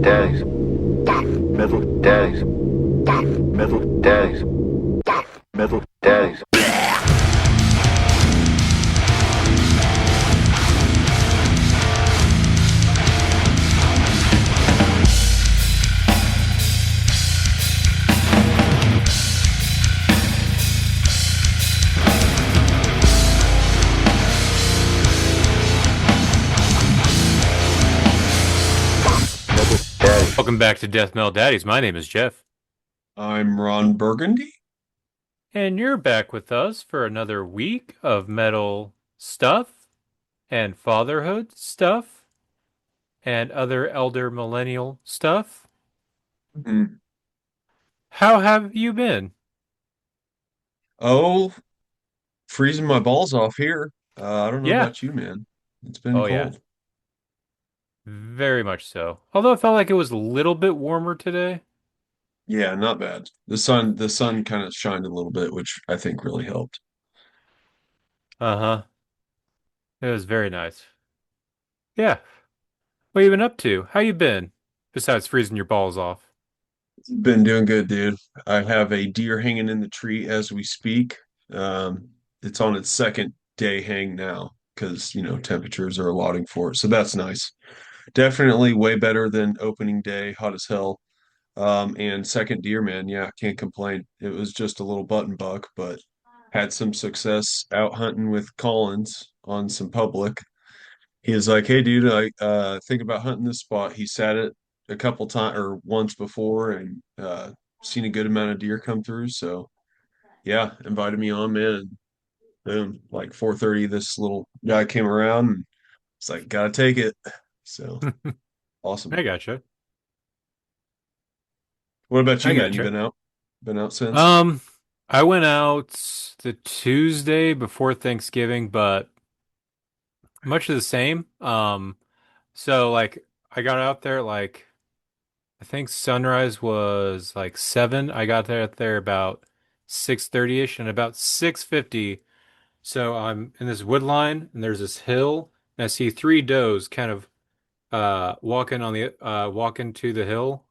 daddies, metal daddies, metal daddies, metal daddies. Welcome back to Death Metal Daddies. My name is Jeff. I'm Ron Burgundy. And you're back with us for another week of metal stuff and fatherhood stuff and other elder millennial stuff. Mm. How have you been? Oh, freezing my balls off here. I don't know Yeah. about you, man. It's been Oh, yeah. cold. Very much so. Although it felt like it was a little bit warmer today. Yeah, not bad. The sun kind of shined a little bit, which I think really helped. Uh-huh. It was very nice. Yeah. What you been up to? How you been? Besides freezing your balls off. Been doing good, dude. I have a deer hanging in the tree as we speak. It's on its second day hang now because, temperatures are allotting for it. So that's nice. Definitely way better than opening day, hot as hell. And second deer, man, yeah, can't complain. It was just a little button buck, but had some success out hunting with Collins on some public. He was like, "Hey, dude, I think about hunting this spot." He sat it a couple times or once before and seen a good amount of deer come through. So yeah, invited me on, man. And boom, like 4:30, this little guy came around and it's like, gotta take it. So awesome. I gotcha. What about I you, man? You gotcha. been out? Been out since? Um, I went out the Tuesday before Thanksgiving, but much of the same. So like I got out there like I think sunrise was like 7. I got there about 6:30ish and about 6:50. So I'm in this wood line and there's this hill and I see 3 does kind of walking to the hill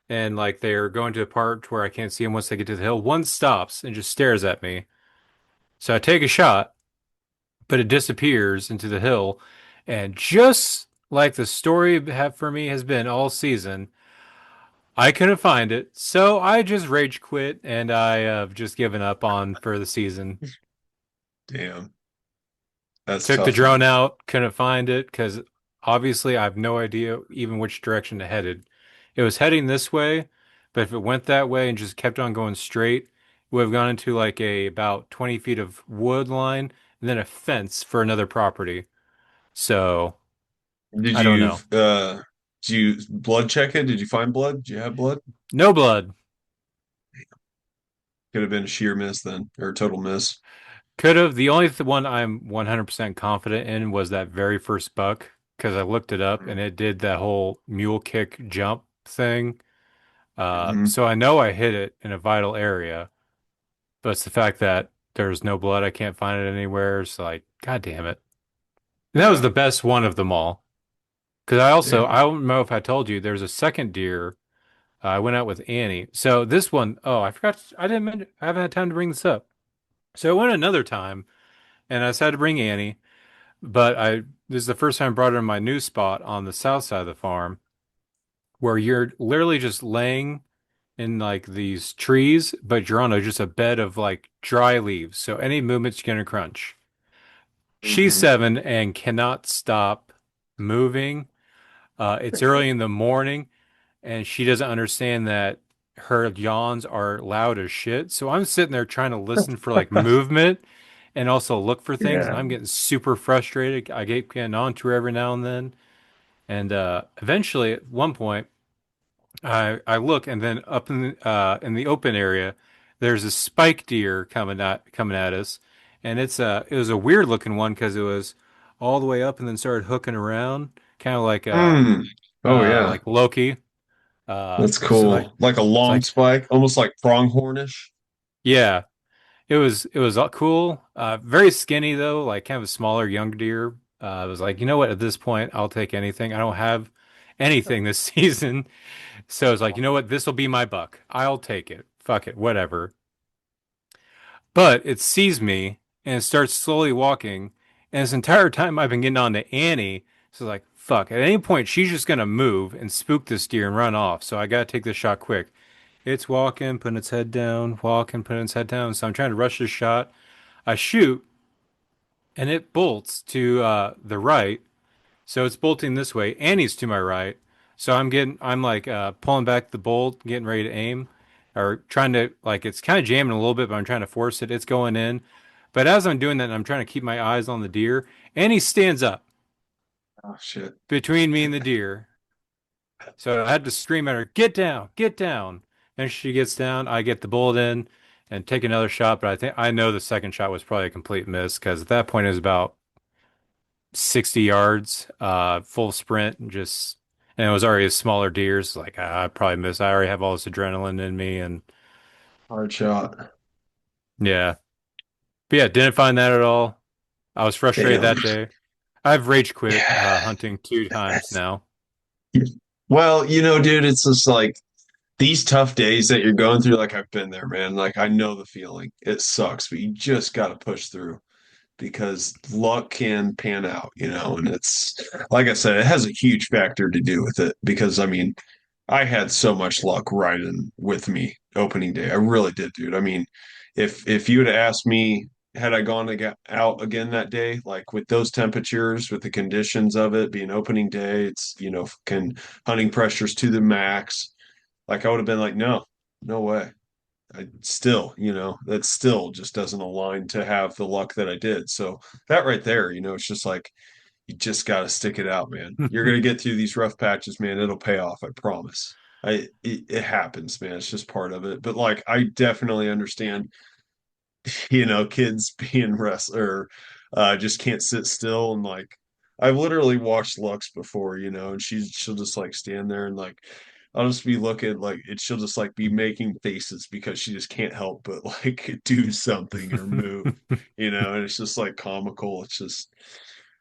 and like they're going to a part where I can't see them once they get to the hill. One stops and just stares at me. So I take a shot, but it disappears into the hill. And just like the story have for me has been all season, I couldn't find it. So I just rage quit and I have just given up on for the season. Damn, that's Took the tough, drone man. out, couldn't find it because obviously I have no idea even which direction it headed. It was heading this way, but if it went that way and just kept on going straight, it would have gone into like a about 20 feet of wood line and then a fence for another property. So Did I don't you know. did you blood check it? Did you find blood? Did you have blood? No blood. Could have been a sheer miss then, or a total miss. Could have. The only one I'm 100% confident in was that very first buck because I looked it up and it did that whole mule kick jump thing. Mm-hmm. So I know I hit it in a vital area, but it's the fact that there's no blood. I can't find it anywhere. It's like, God damn it. And that was Yeah. the best one of them all. Because Damn. I don't know if I told you, there's a second deer. I went out with Annie. So this one, oh, I forgot. I didn't, I haven't had time to bring this up. So I went another time and I decided to bring Annie, but this is the first time I brought her in my new spot on the south side of the farm where you're literally just laying in like these trees, but you're on just a bed of like dry leaves. So any movement's gonna crunch. She's Hmm. 7 and cannot stop moving. It's early in the morning, and she doesn't understand that her yawns are loud as shit. So I'm sitting there trying to listen for like movement and also look for things, and Yeah. I'm getting super frustrated. I get getting onto her every now and then, and eventually, at one point, I look, and then up in the open area, there's a spike deer coming at us, and it was a weird looking one because it was all the way up and then started hooking around, kind of Mm. Oh yeah. like Loki. That's So like cool. Like a it's long like spike, almost like pronghornish. yeah, it was cool. Very skinny though, like kind of a smaller young deer. I was like, you know what? At this point, I'll take anything. I don't have anything this season. So it's like, you know what? This will be my buck. I'll take it. Fuck it, whatever. But it sees me and it starts slowly walking. And this entire time I've been getting on to Annie. So like, fuck. At any point, she's just gonna move and spook this deer and run off. So I gotta take this shot quick. It's walking, putting its head down, walking, putting its head down. So I'm trying to rush this shot. I shoot, and it bolts to the right. So it's bolting this way. Annie's to my right. So I'm like pulling back the bolt, getting ready to aim, or trying to, like, it's kind of jamming a little bit, but I'm trying to force it. It's going in. But as I'm doing that, I'm trying to keep my eyes on the deer. Annie stands up Oh shit. between me and the deer. So I had to scream at her, get down, get down. And she gets down. I get the bullet in and take another shot. But I know the second shot was probably a complete miss because at that point it was about 60 yards, full sprint, and it was already a smaller deers. Like I probably missed. I already have all this adrenaline in me, and Hard shot. yeah, but yeah, didn't find that at all. I was frustrated Damn. that day. I've rage quit Yeah. hunting 2 times now. Well, dude, it's just like these tough days that you're going through, like I've been there, man. Like I know the feeling. It sucks, but you just got to push through because luck can pan out, and it's like I said, it has a huge factor to do with it because I mean, I had so much luck riding with me opening day. I really did, dude. I mean, if you would have asked me, had I gone to get out again that day, like with those temperatures, with the conditions of it being opening day, it's can hunting pressures to the max. Like I would have been like, no, no way. I still, that still just doesn't align to have the luck that I did. So that right there, it's just like you just got to stick it out, man. You're gonna get through these rough patches, man. It'll pay off, I promise. It happens, man. It's just part of it. But like, I definitely understand, kids being rest or just can't sit still and like. I've literally watched Lux before, and she'll just like stand there and like I'll just be looking like she'll just like be making faces because she just can't help but like do something or move, and it's just like comical. It's just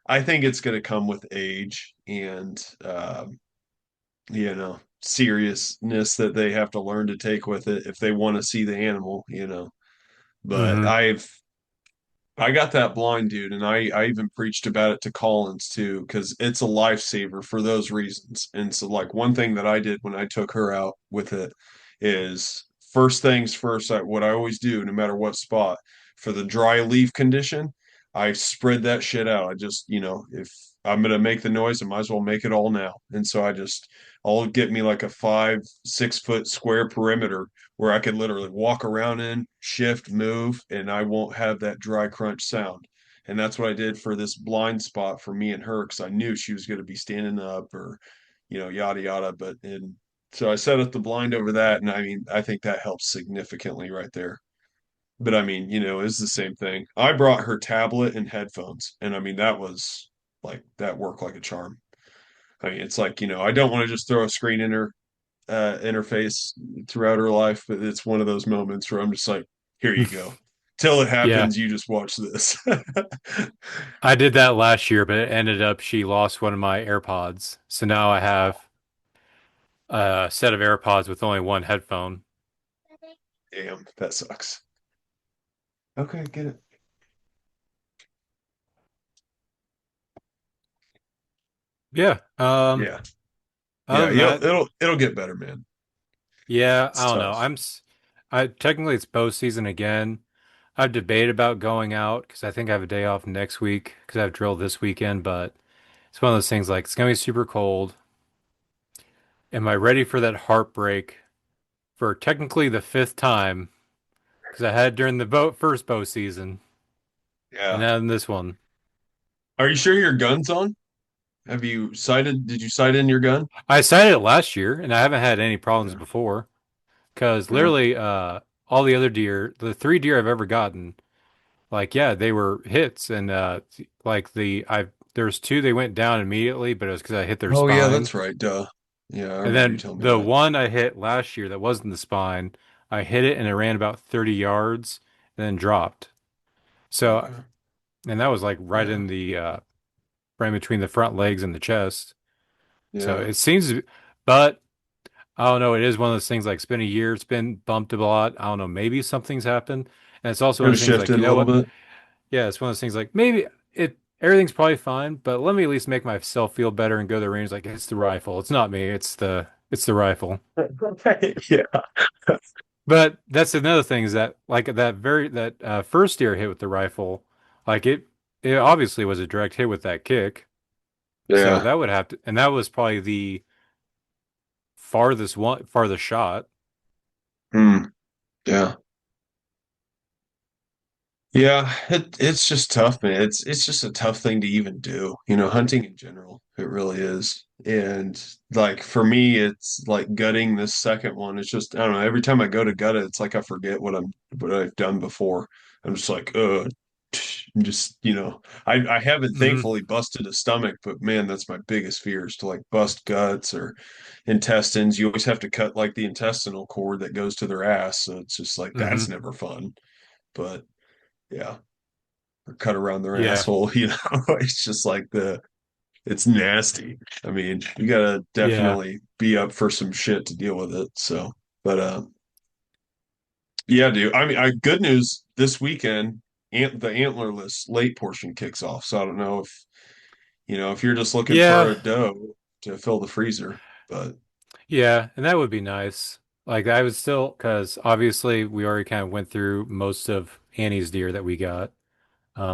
I think it's going to come with age and seriousness that they have to learn to take with it if they want to see the animal. But Hmm. I got that blind, dude, and I even preached about it to Collins too, because it's a lifesaver for those reasons. And so, like, one thing that I did when I took her out with it is first things first, what I always do, no matter what spot, for the dry leaf condition, I spread that shit out. I just, if I'm gonna make the noise, I might as well make it all now. And so I'll get me like a 5, 6 foot square perimeter where I could literally walk around in, shift, move, and I won't have that dry crunch sound. And that's what I did for this blind spot for me and her because I knew she was going to be standing up or, yada yada. So I set up the blind over that, and I mean, I think that helps significantly right there. But I mean, it's the same thing. I brought her tablet and headphones, and I mean, that was like that worked like a charm. I mean, it's like, I don't want to just throw a screen in her interface throughout her life, but it's one of those moments where I'm just like, here you go. Till it Yeah, happens, you just watch this. I did that last year, but it ended up she lost one of my AirPods. So now I have a set of AirPods with only one headphone. Damn, that sucks. Okay, get it. Yeah. Yeah. Other Yeah, than that, it'll get better, man. yeah, I It's don't know. tough. I technically it's bow season again. I've debated about going out because I think I have a day off next week because I have drill this weekend, but it's one of those things like it's gonna be super cold. Am I ready for that heartbreak for technically the fifth time? Because I had it during the first bow season, and Yeah. now in this one. Are you sure your gun's on? Have you sighted? Did you sight in your gun? I sighted it last year, and I haven't had any problems Yeah. before. Because Yeah. literally, all the other deer, the 3 deer I've ever gotten, like yeah, they were hits, and like there's two they went down immediately, but it was because I hit their Oh yeah, spine. that's right. Duh. Yeah, I And remember you then telling me the that. one I hit last year that wasn't the spine, I hit it and it ran about 30 yards and then dropped. So, Okay. and that was like right Yeah. in the right between the front legs and the chest. So Yeah. it seems, but I don't know. It is one of those things like it's been a year, it's been bumped a lot. I don't know. Maybe something's happened. And it's also one Kind of of those things like, shifted you a know little what? bit. Yeah, it's one of those things like maybe everything's probably fine, but let me at least make myself feel better and go to the range like it's the rifle. It's not me, it's the rifle. Yeah. But that's another thing is that like that first deer hit with the rifle, like it obviously was a direct hit with that kick. So Yeah. that would have to, and that was probably the farthest shot. Hmm. Yeah. Yeah, it's just tough, man. It's just a tough thing to even do. Hunting in general, it really is. And like for me, it's like gutting this second one. It's just I don't know, every time I go to gut it, it's like I forget what I've done before. I'm just like, I'm just, I haven't Hmm. thankfully busted a stomach, but man, that's my biggest fear is to like bust guts or intestines. You always have to cut like the intestinal cord that goes to their ass. So it's just like that's Hmm. never fun. But yeah, or cut around their Yeah. asshole, it's just like it's nasty. I mean, you gotta Yeah. definitely be up for some shit to deal with it. So, but yeah, dude. I mean, good news this weekend, the antlerless late portion kicks off. So I don't know if you're just looking for Yeah. a doe to fill the freezer, but Yeah. And that would be nice. Like I would still, because obviously we already kind of went through most of Annie's deer that we got.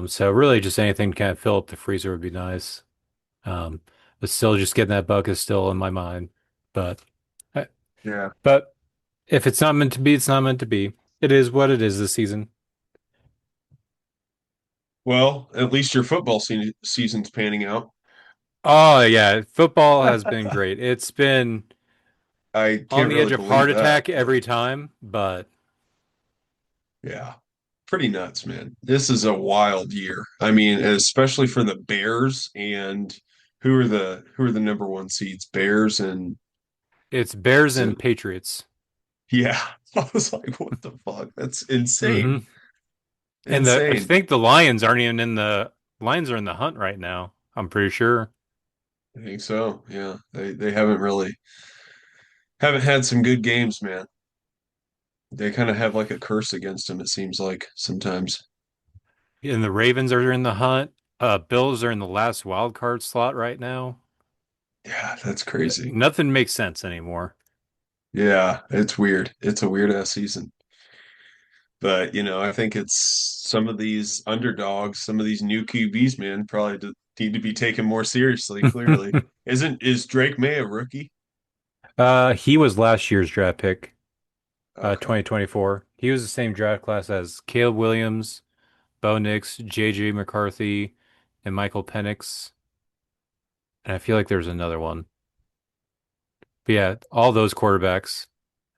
So really just anything to kind of fill up the freezer would be nice. Um, but still just getting that buck is still in my mind. But uh, yeah. but if it's not meant to be, it's not meant to be. It is what it is this season. Well, at least your football season's panning out. Oh yeah, football has been great. It's been I on can't the edge really of heart believe that, attack but every time, but yeah. Pretty nuts, man. This is a wild year. I mean, especially for the Bears and who are the number one seeds? Bears and it's Bears is it and Patriots. yeah. I was like, what the fuck? That's insane. Hmm. And I Insane. think the Lions aren't even in the Lions are in the hunt right now. I'm pretty sure. I think so. Yeah. They haven't had some good games, man. They kind of have like a curse against them, it seems like sometimes. And the Ravens are in the hunt. Bills are in the last wild card slot right now. Yeah, that's crazy. Nothing makes sense anymore. Yeah, it's weird. It's a weird ass season. But, I think it's some of these underdogs, some of these new QBs, man, probably need to be taken more seriously, clearly. Is Drake May a rookie? He was last year's draft pick, Okay. 2024. He was the same draft class as Caleb Williams, Bo Nix, JJ McCarthy, and Michael Penix. And I feel like there's another one. But yeah, all those quarterbacks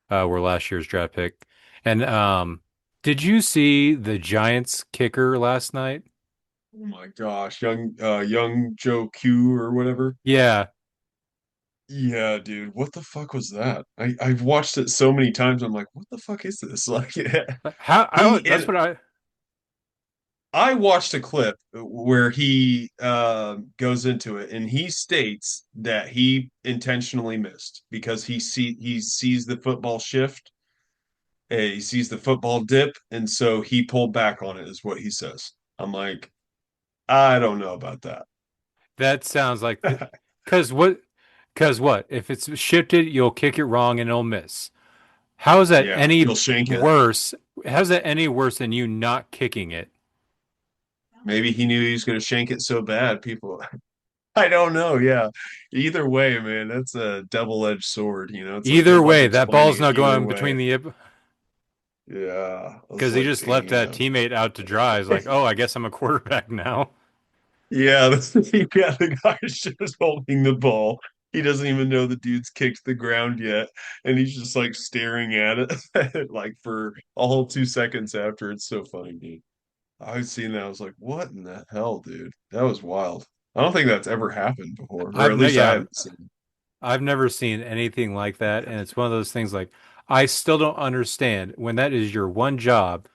were last year's draft pick. And did you see the Giants kicker last night? Oh my gosh, young Joe Q or whatever. Yeah. Yeah, dude, what the fuck was that? I've watched it so many times. I'm like, what the fuck is this? Like, How he that's and what I I watched a clip where he goes into it and he states that he intentionally missed because he sees the football shift, he sees the football dip, and so he pulled back on it, is what he says. I'm like, I don't know about that. that sounds like the because what? If it's shifted, you'll kick it wrong and it'll miss. How is that Yeah, he'll any shank it. worse? How's that any worse than you not kicking it? Maybe he knew he was going to shank it so bad. People, I don't know. Yeah, either way, man, that's a double-edged sword. It's like Either good luck way, that explaining ball's it not either going way. between the Yeah, I was because he like, just left that damn. teammate out to dry. He's like, oh, I guess I'm a quarterback now. Yeah, yeah, the guy's just holding the ball. He doesn't even know the dude's kicked the ground yet, and he's just like staring at it like for a whole 2 seconds after. It's so funny, dude. I was seeing that. I was like, what in the hell, dude? That was wild. I don't think that's ever happened before, or I've at no, least I yeah, haven't seen. I've never seen anything like that, and it's one of those things like I still don't understand when that is your one job.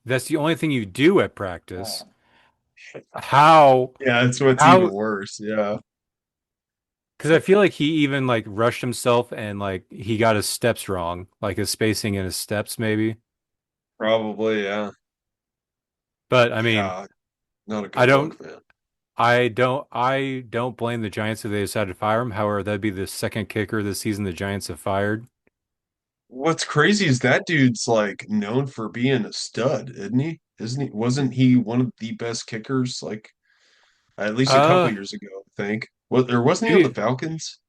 That's the only thing you do at practice. How Yeah, that's what's even how worse. Yeah. Because I feel like he even like rushed himself and like he got his steps wrong, like his spacing in his steps maybe. Probably, yeah. But I mean, Yeah, not a I good don't, look, man. I don't blame the Giants if they decided to fire him. However, that'd be the second kicker this season the Giants have fired. What's crazy is that dude's like known for being a stud, isn't he? Isn't he? Wasn't he one of the best kickers like at least a couple Uh, years ago, I think. What or wasn't he on the he Falcons?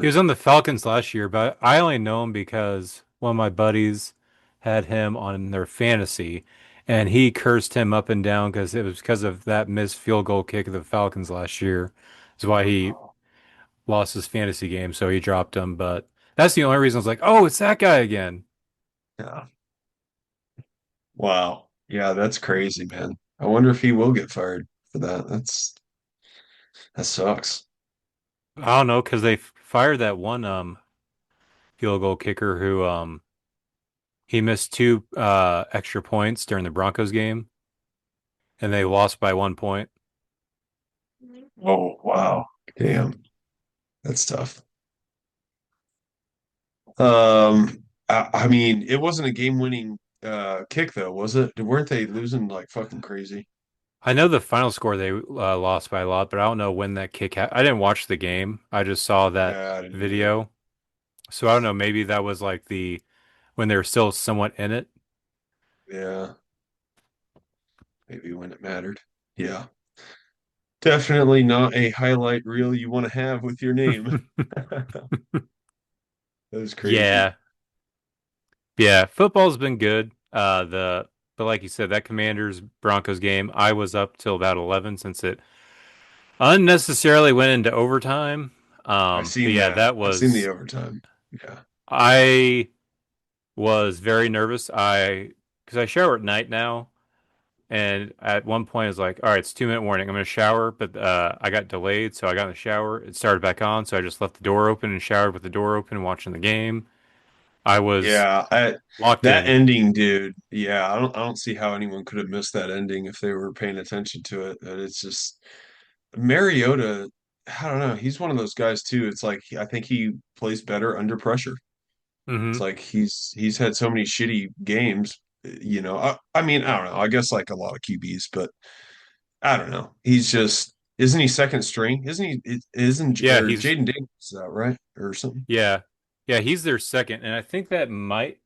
he Or was on the Falcons last year, but I only know him because one of my buddies had him on their fantasy, and he cursed him up and down because it was because of that missed field goal kick of the Falcons last year. That's why he oh, lost his fantasy game, so he dropped him. But that's the only reason I was like, oh, it's that guy again. yeah. Wow. Yeah, that's crazy, man. I wonder if he will get fired for that. That sucks. I don't know because they fired that one field goal kicker who he missed two extra points during the Broncos game, and they lost by 1 point. Oh, wow. Damn. That's tough. I mean, it wasn't a game-winning kick though, was it? Weren't they losing like fucking crazy? I know the final score they lost by a lot, but I don't know when that kick I didn't watch the game. I just saw that Yeah, I didn't either. video. So I don't know, maybe that was like the when they were still somewhat in it. Yeah, maybe when it mattered. Yeah. Definitely not a highlight reel you want to have with your name. That was crazy. Yeah. Yeah, football's been good. The but like you said, that Commanders Broncos game, I was up till about 11 since it unnecessarily went into overtime. I've But seen yeah, that. that I've seen the was overtime. Yeah. I was very nervous. Because I shower at night now, and at one point it's like, all right, it's 2 minute warning. I'm gonna shower, but I got delayed, so I got in the shower. It started back on, so I just left the door open and showered with the door open, watching the game. I was Yeah, locked that in. ending, dude. Yeah, I don't see how anyone could have missed that ending if they were paying attention to it. And it's just Mariota, I don't know. He's one of those guys too. It's like I think he plays better under pressure. It's Hmm. like he's had so many shitty games, you know. I mean, I don't know. I guess like a lot of QBs, but I don't know. He's just isn't he second string? Isn't he? Isn't Yeah, or he's Jaden Daniels out right or something? yeah, yeah, he's their second, and I think that might.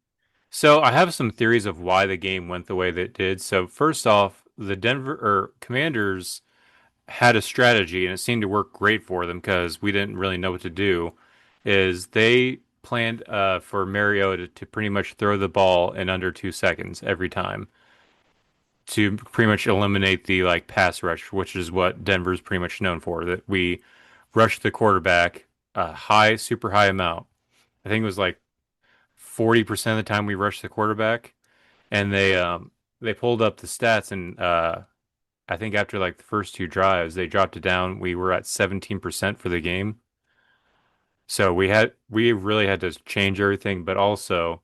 So I have some theories of why the game went the way that it did. So first off, the Denver or Commanders had a strategy, and it seemed to work great for them because we didn't really know what to do. Is they planned for Mariota to pretty much throw the ball in under 2 seconds every time to pretty much eliminate the like pass rush, which is what Denver's pretty much known for. That we rush the quarterback a high, super high amount. I think it was like 40% of the time we rushed the quarterback, and they pulled up the stats, and I think after like the first two drives, they dropped it down. We were at 17% for the game. So we really had to change everything, but also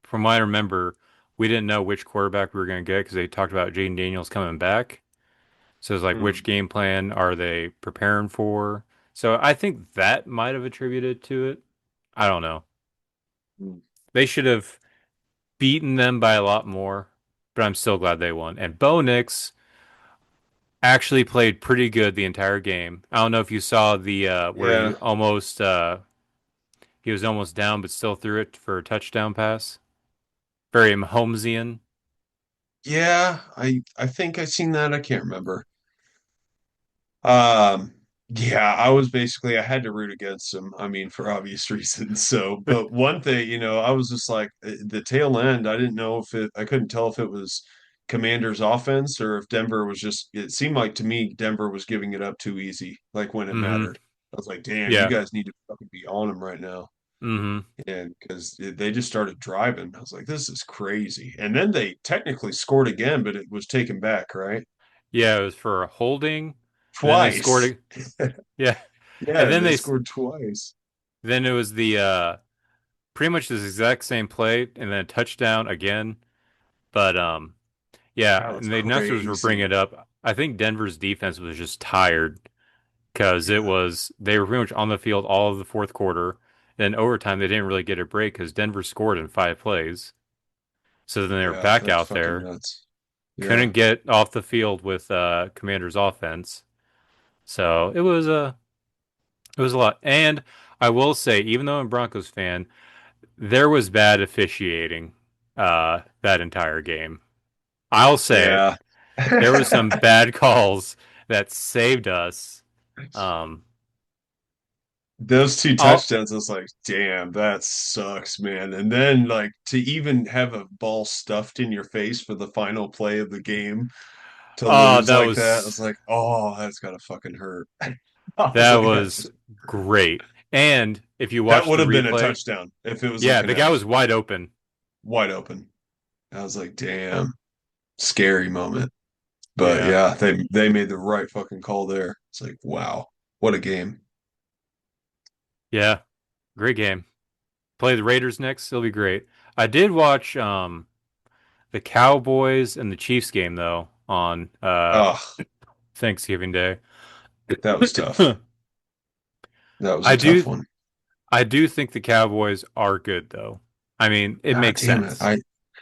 from what I remember, we didn't know which quarterback we were going to get because they talked about Jaden Daniels coming back. So it's like which Hmm. game plan are they preparing for? So I think that might have attributed to it. I don't know. Hmm. They should have beaten them by a lot more, but I'm still glad they won. And Bo Nix actually played pretty good the entire game. I don't know if you saw the where Yeah. he was almost down but still threw it for a touchdown pass. Very Mahomesian. Yeah, I think I seen that. I can't remember. Um, yeah, I was basically I had to root against him. I mean, for obvious reasons. So, but one thing, I was just like the tail end. I didn't know if I couldn't tell if it was Commanders' offense or if Denver was just. It seemed like to me Denver was giving it up too easy, like when it Hmm. mattered. I was like, damn, you Yeah. guys need to fucking be on him right now. Hmm. And because they just started driving, I was like, this is crazy. And then they technically scored again, but it was taken back, right? Yeah, it was for a holding, and then they scored Twice. a yeah, and Yeah, then they scored twice. then it was the pretty much this exact same play and then a touchdown again. But yeah, That was and the announcers were bringing crazy. it up. I think Denver's defense was just tired. because Yeah. they were pretty much on the field all of the fourth quarter. Then overtime, they didn't really get a break because Denver scored in 5 plays. So then they were Yeah, back that's out fucking there, nuts. Yeah. couldn't get off the field with Commander's offense. So it was a lot. And I will say, even though I'm a Broncos fan, there was bad officiating that entire game. I'll say it. Yeah. There were some bad calls that saved us. Um, Those two I'll, touchdowns, I was like, damn, that sucks, man. And then like to even have a ball stuffed in your face for the final play of the game to lose that like that, I was was like, oh, that's gotta fucking hurt. I was that like, was great. And if you that watch would the have been a replay, touchdown if it was yeah, like an the guy was actual wide open. wide open. I was like, damn, scary moment. But Yeah, yeah, they made the right fucking call there. It's like, wow, what a game. yeah, great game. Play the Raiders next. It'll be great. I did watch the Cowboys and the Chiefs game though on Oh, Thanksgiving Day. that was tough. That was a I tough do one. I do think the Cowboys are good though. I mean, it God makes damn it. sense.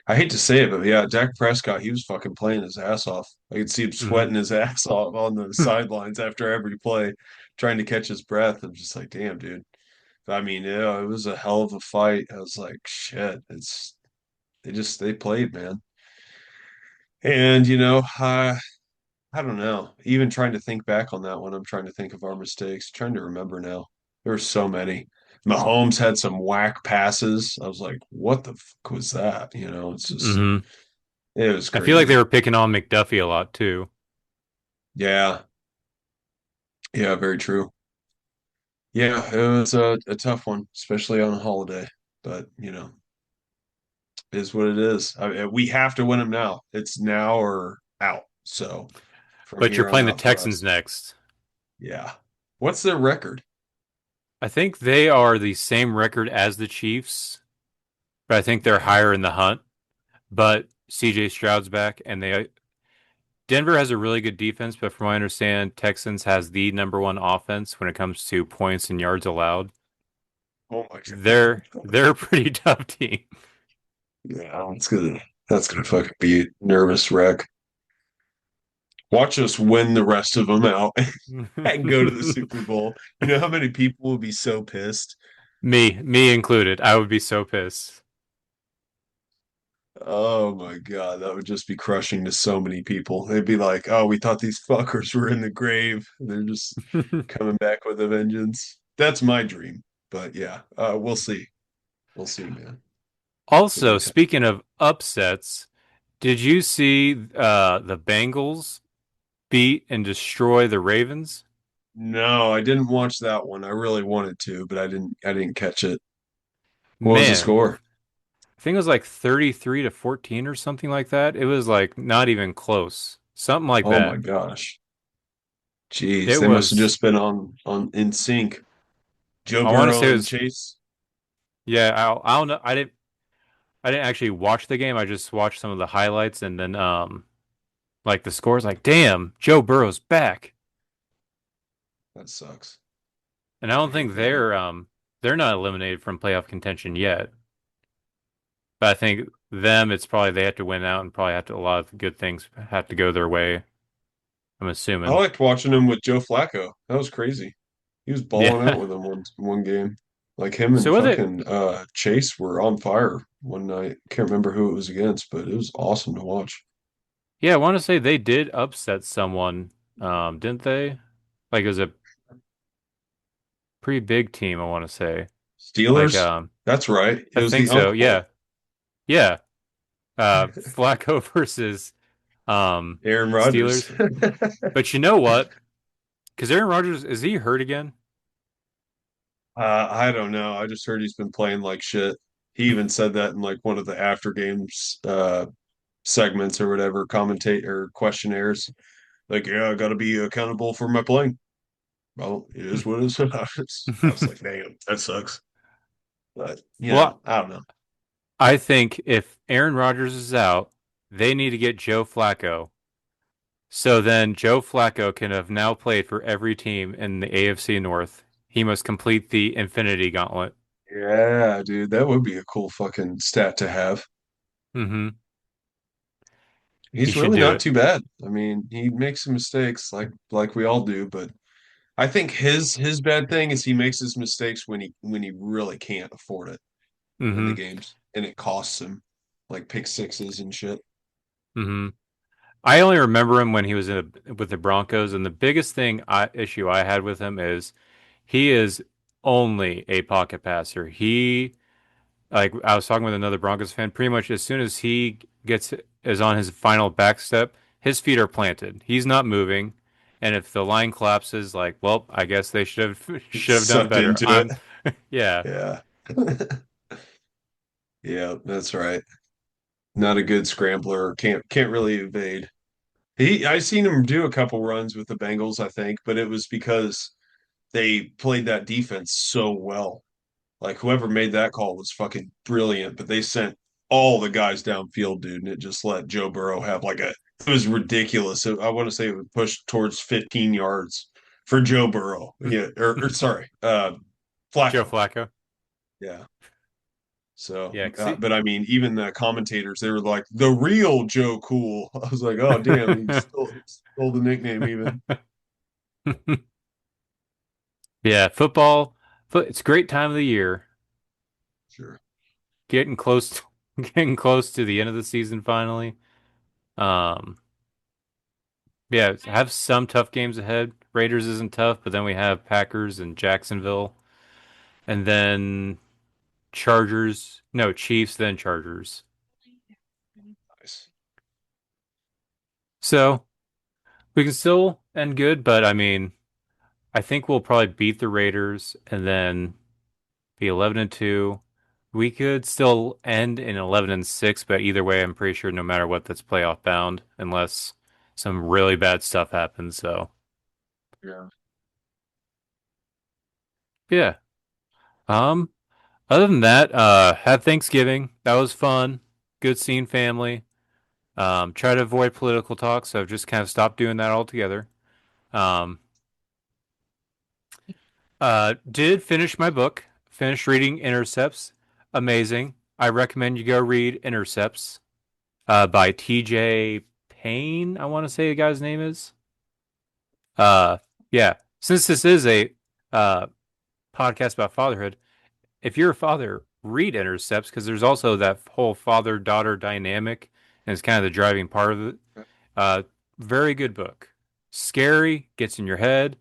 I hate to say it, but yeah, Dak Prescott, he was fucking playing his ass off. I could see him Hmm. sweating his ass off on the sidelines after every play, trying to catch his breath. I'm just like, damn, dude. I mean, yeah, it was a hell of a fight. I was like, shit, it's they played, man. And I don't know. Even trying to think back on that one, I'm trying to think of our mistakes, trying to remember now. There were so many. Mahomes had some whack passes. I was like, what the fuck was that? It's just Hmm. it was I feel like they crazy. were picking on McDuffie a lot too. Yeah. Yeah, very true. Yeah, it was a tough one, especially on a holiday. But, it is what it is. We have to win them now. It's now or out. So from But you're here on playing the out for Texans us. next. Yeah. What's their record? I think they are the same record as the Chiefs, but I think they're Okay. higher in the hunt. But CJ Stroud's back, and they Denver has a really good defense, but from what I understand, Texans has the number one offense when it comes to points and yards allowed. Oh my God. They're a pretty tough team. Yeah, that's gonna fucking be a nervous wreck. Watch us win the rest of them out and go to the Super Bowl. You know how many people will be so pissed? Me included. I would be so pissed. Oh my God, that would just be crushing to so many people. They'd be like, "Oh, we thought these fuckers were in the grave. They're just coming back with a vengeance." That's my dream. But yeah, we'll see. We'll see, man. It'll Also, be tough. speaking of upsets, did you see the Bengals beat and destroy the Ravens? No, I didn't watch that one. I really wanted to, but I didn't catch it. What was the Man, score? I think it was like 33 to 14 or something like that. It was like not even close. Something like Oh my that. gosh. Jeez, It they must have was, just been on in sync. Joe I want to Burrow say it and was, Chase. yeah, I don't know. I didn't actually watch the game. I just watched some of the highlights and then like the scores like, damn, Joe Burrow's back. That sucks. And I I don't hate think that. they're not eliminated from playoff contention yet. But I think them, it's probably they have to win out and probably have to a lot of good things have to go their way. I'm I assuming. liked watching him with Joe Flacco. That was crazy. He was balling out Yeah. with him one game. Like him So and what they fucking Chase were on fire one night. Can't remember who it was against, but it was awesome to watch. yeah, I want to say they did upset someone, didn't they? Like it was a pretty big team, I want to say. Like Steelers? That's right. It I was think the so. uncle, Yeah. Yeah. Flacco versus Aaron Rodgers. Steelers. But you know what? Because Aaron Rodgers, is he hurt again? I don't know. I just heard he's been playing like shit. He even said that in like one of the after games segments or whatever, commentate or questionnaires. Like, yeah, I got to be accountable for my playing. Well, it is what it is. I was like, damn, that sucks. But Well, I don't know. I think if Aaron Rodgers is out, they need to get Joe Flacco So then Joe Flacco can have now played for every team in the AFC North. He must complete the Infinity Gauntlet. Yeah, dude, that would be a cool fucking stat to have. Mm-hmm. He He's should really do not it. too bad. I mean, he makes some mistakes like we all do, but I think his bad thing is he makes his mistakes when he really can't afford it in the Mm-hmm. games, and it costs him like pick sixes and shit. Mm-hmm. I only remember him when he was with the Broncos, and the biggest issue I had with him is he is only a pocket passer. Like I was talking with another Broncos fan, pretty much as soon as he gets is on his final back step, his feet are planted. He's not moving, and if the line collapses, like, well, I guess they should have done Sucked better. into it. Yeah. Yeah. Yeah, that's right. Not a good scrambler. Can't really evade. I seen him do a couple runs with the Bengals, I think, but it was because they played that defense so well. Like whoever made that call was fucking brilliant, but they sent all the guys downfield, dude, and it just let Joe Burrow have like a it was ridiculous. I want to say it would push towards 15 yards for Joe Burrow. Yeah, or sorry, Joe Flacco. Flacco. Yeah. So, Yeah, 'cause he but I mean, even the commentators, they were like, the real Joe Cool. I was like, oh, damn, he stole the nickname even. Yeah, football, it's a great time of the year. Sure. Getting close getting close to the end of the season finally. Um, yeah, have some tough games ahead. Raiders isn't tough, but then we have Packers and Jacksonville, and then Chargers. No, Chiefs, then Chargers. Nice. So we can still end good, but I mean, I think we'll probably beat the Raiders and then be 11-2. We could still end in 11-6, but either way, I'm pretty sure no matter what, that's playoff bound unless some really bad stuff happens. So Yeah. yeah. Um, Other than that, had Thanksgiving. That was fun. Good seeing family. Try to avoid political talk, so I've just kind of stopped doing that altogether. Um, did finish my book. Finished reading Intercepts. Amazing. I recommend you go read Intercepts, by TJ Payne, I want to say the guy's name is. Uh, yeah. Since this is a uh podcast about fatherhood, if you're a father, read Intercepts because there's also that whole father-daughter dynamic, and it's kind of the driving part of it. Uh, Very good book. Scary, gets in your head.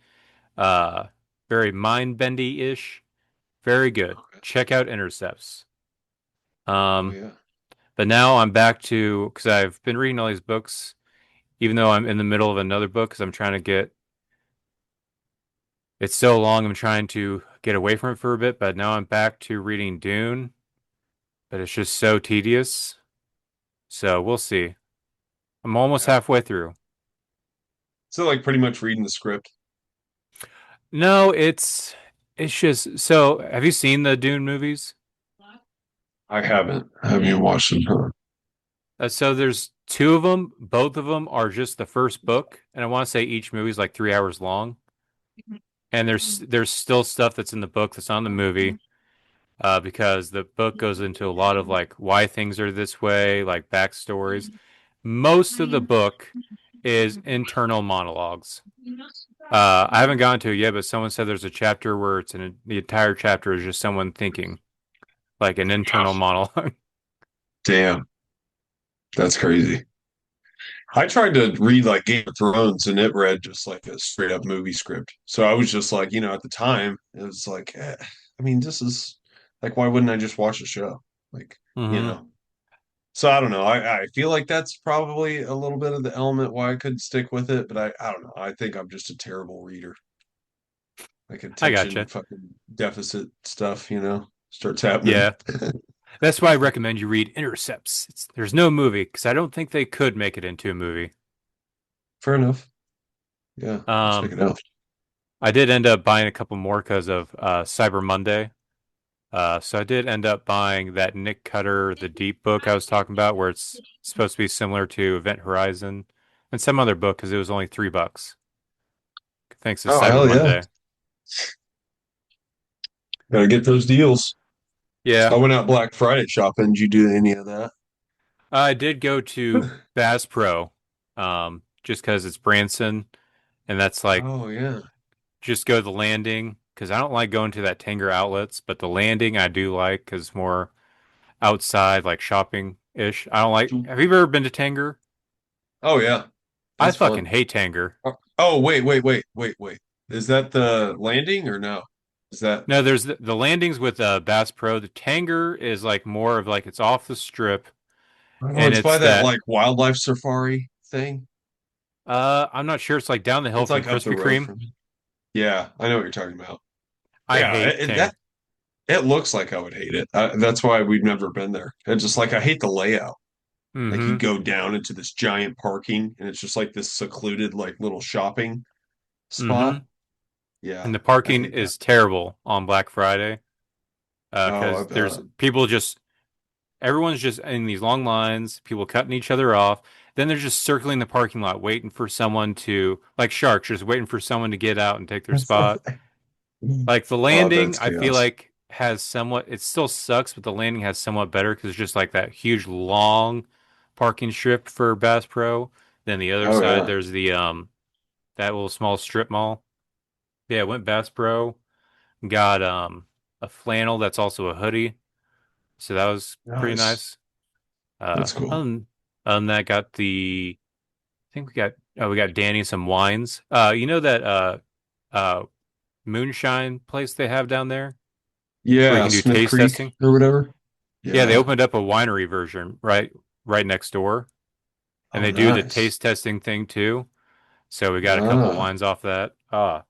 Uh, Very mind-bendy-ish. Very good. Okay. Check out Intercepts. Oh Um, yeah. but now I'm back to because I've been reading all these books, even though I'm in the middle of another book because I'm trying to get. It's so long. I'm trying to get away from it for a bit, but now I'm back to reading Dune, but it's just so tedious. So we'll see. I'm almost Yeah. halfway through. So like pretty much reading the script. No, it's just so. Have you seen the Dune movies? I haven't. I haven't even watched them. Huh? So there's two of them. Both of them are just the first book, and I want to say each movie is like 3 hours long. And there's still stuff that's in the book that's on the movie, because the book goes into a lot of like why things are this way, like backstories. Most of the book is internal monologues. I haven't gotten to it yet, but someone said there's a chapter where the entire chapter is just someone thinking, like an internal monologue. Damn, that's crazy. I tried to read like Game of Thrones and it read just like a straight up movie script. So I was just like, at the time, it was like, I mean, this is like, why wouldn't I just watch the show? Like, you Hmm. know. So I don't know. I feel like that's probably a little bit of the element why I couldn't stick with it, but I don't know. I think I'm just a terrible reader. Like I attention gotcha. fucking deficit stuff, starts happening. Yeah, that's why I recommend you read Intercepts. There's no movie because I don't think they could make it into a movie. Fair enough. Yeah, I'll check Um, it out. I did end up buying a couple more because of Cyber Monday. So I did end up buying that Nick Cutter, the Deep book I was talking about, where it's supposed to be similar to Event Horizon. and some other book because it was only $3 thanks to Oh, Cyber hell yeah. Monday. Gotta get those deals. I Yeah, went out Black Friday shopping. Did you do any of that? I did go to Bass Pro, just because it's Branson, and that's like Oh, yeah. just go to the landing because I don't like going to that Tanger outlets, but the landing I do like because more outside, like shopping ish. I don't like. Have you ever been to Tanger? Oh, yeah. I It's fucking fun. hate Tanger. Oh, wait. Is that the landing or no? Is that No, there's the landings with Bass Pro. The Tanger is like more of like it's off the strip, Oh, and it's by it's that that. like wildlife safari thing. I'm not sure. It's like down the hill It's from like up the Krispy road Kreme. from me. Yeah, I know what you're talking about. I Yeah, hate Tang. that it looks like I would hate it. That's why we've never been there. It's just like I hate the layout. Like you Mm-hmm. go down into this giant parking, and it's just like this secluded like little shopping Mm-hmm. spot. Yeah, And the I parking hate that. is terrible on Black Friday. Oh, I Because there's bet. people just everyone's just in these long lines, people cutting each other off. Then they're just circling the parking lot, waiting for someone to, like sharks, just waiting for someone to get out and take their spot. Like the Oh, I bet landing, it's I feel chaos. like has somewhat, it still sucks, but the landing has somewhat better because it's just like that huge long parking strip for Bass Pro. Then the other Oh side, yeah. there's the that little small strip mall. Yeah, went Bass Pro, got a flannel that's also a hoodie, so that was pretty Nice. nice. That's Other cool. than that, got the I think we got Danny some wines. You know that uh moonshine place they have down there where you Yeah, can do Smith taste Creek testing. or whatever. Yeah, they Yeah. opened up a winery version right next door, and Oh, they do the nice. taste testing thing too. So we got a couple Ah, wines off that. oh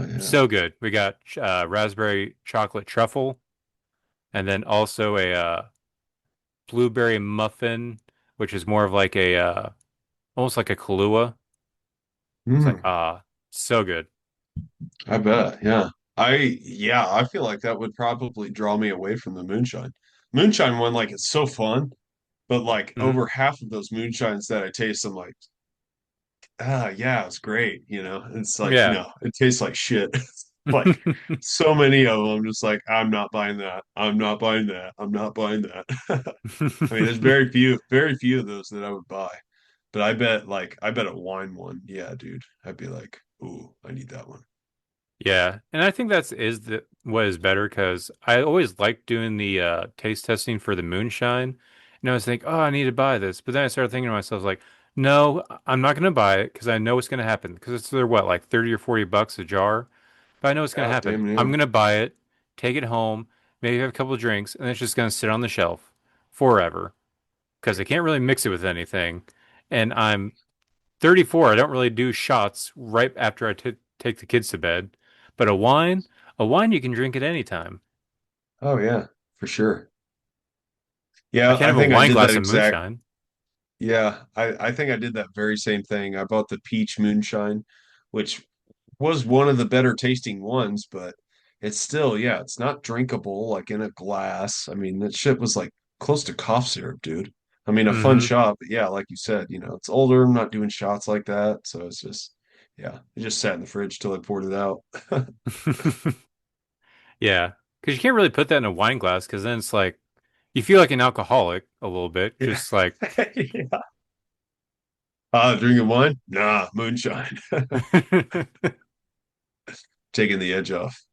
yeah. So good. We got raspberry chocolate truffle, and then also a blueberry muffin, which is more of like a almost like a Kahlua. It's like Mm, so good. I bet. Yeah. I feel like that would probably draw me away from the moonshine. Moonshine one, like it's so fun, but like Hmm. over half of those moonshines that I taste, I'm like, yeah, it's great. It's like, Yeah. no, it tastes like shit. Like so many of them, I'm just like, I'm not buying that. I'm not buying that. I'm not buying that. I mean, there's very few of those that I would buy. But I bet a wine one. Yeah, dude. I'd be like, ooh, I need that one. Yeah, and I think that's is the what is better because I always liked doing the taste testing for the moonshine. And I was thinking, oh, I need to buy this, but then I started thinking to myself, like, no, I'm not going to buy it because I know what's going to happen because it's they're what like 30 or $40 a jar, but I know what's going to Yeah, happen. damn I'm yeah. going to buy it, take it home, maybe have a couple of drinks, and it's just going to sit on the shelf forever because I can't really mix it with anything. And I'm 34. I don't really do shots right after I t take the kids to bed. But a wine you can drink at any time. Oh yeah, for sure. I Yeah, can't I have a think I wine did that glass of exact. moonshine. Yeah, I think I did that very same thing. I bought the peach moonshine, which was one of the better tasting ones, but it's still, yeah, it's not drinkable like in a glass. I mean, that shit was like close to cough syrup, dude. I mean, a fun Hmm. shot, but yeah, like you said, it's older. I'm not doing shots like that, so it's just, yeah, it just sat in the fridge till I poured it out. Yeah, because you can't really put that in a wine glass because then it's like you feel like an alcoholic a little bit. Yeah. Just like Yeah. Drinking wine? Nah, moonshine. Taking the edge off.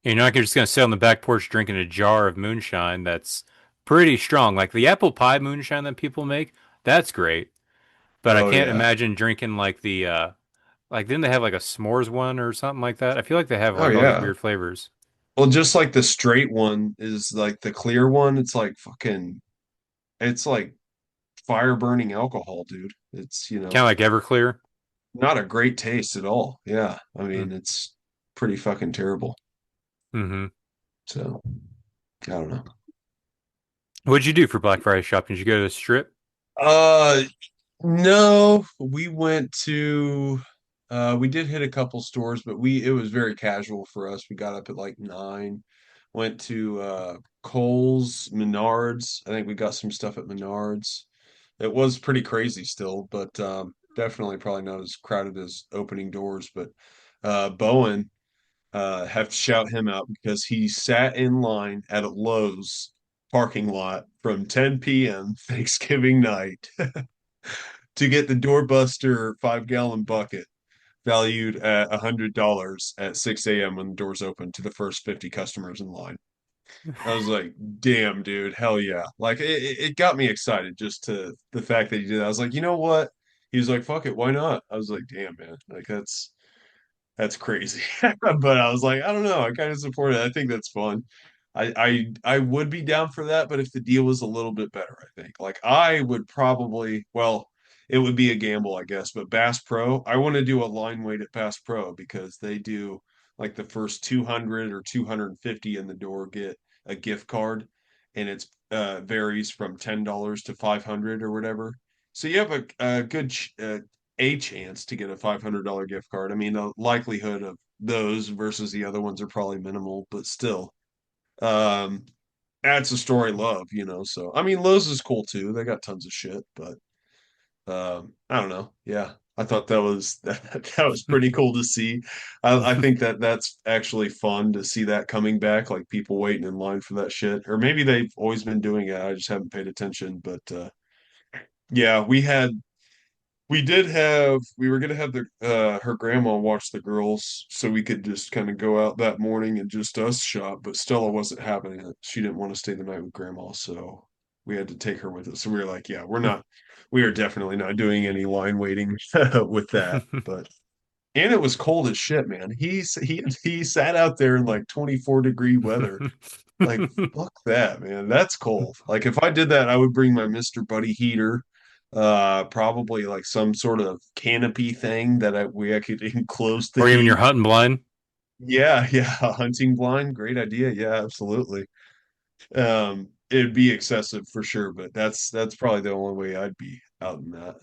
you're not just gonna sit on the back porch drinking a jar of moonshine that's pretty strong. Like the apple pie moonshine that people make, that's great. But I Oh can't yeah. imagine drinking like the like didn't they have like a s'mores one or something like that? I feel like they have Oh like all these yeah. weird flavors. Well, just like the straight one is like the clear one, it's like fucking, it's like fire burning alcohol, dude. It's, Kind of like Everclear. not a great taste at all. Yeah. I Mm. mean, it's pretty fucking terrible. Mm-hmm. So, I don't know. What'd you do for Black Friday shopping? Did you go to the strip? Uh, no, we did hit a couple stores, but it was very casual for us. We got up at like 9, went to Kohl's, Menards. I think we got some stuff at Menards. It was pretty crazy still, but definitely probably not as crowded as opening doors. But Bowen, have to shout him out because he sat in line at a Lowe's parking lot from 10 p.m. Thanksgiving night to get the doorbuster 5 gallon bucket valued at $100 at 6 a.m. when the doors open to the first 50 customers in line. I was like, damn, dude, hell yeah. Like it got me excited just to the fact that he did that. I was like, you know what? He was like, fuck it, why not? I was like, damn, man, like that's crazy. But I was like, I don't know, I kind of support it. I think that's fun. I would be down for that, but if the deal was a little bit better, I think. Like I would probably, well, it would be a gamble, I guess, but Bass Pro, I want to do a line weight at Bass Pro because they do like the first 200 or 250 in the door get a gift card, and it's varies from $10 to 500 or whatever. So you have a good a chance to get a $500 gift card. I mean, the likelihood of those versus the other ones are probably minimal, but still, um, adds a story love, you know. So, I mean, Lowe's is cool too. They got tons of shit, but I don't know. Yeah, I thought that was that was pretty cool to see. I think that that's actually fun to see that coming back, like people waiting in line for that shit, or maybe they've always been doing it. I just haven't paid attention, but yeah, we were gonna have the her grandma watch the girls so we could just kind of go out that morning and just us shop, but Stella wasn't having it. She didn't want to stay the night with grandma, so we had to take her with us. So we were like, yeah, we are definitely not doing any line waiting with that. But and it was cold as shit, man. He sat out there in like 24-degree weather. Like, fuck that, man. That's cold. Like if I did that, I would bring my Mr. Buddy heater, probably like some sort of canopy thing that I could enclose the Or even your heat. hunting blind. Yeah, yeah, a hunting blind, great idea. Yeah, absolutely. It'd be excessive for sure, but that's probably the only way I'd be out in that.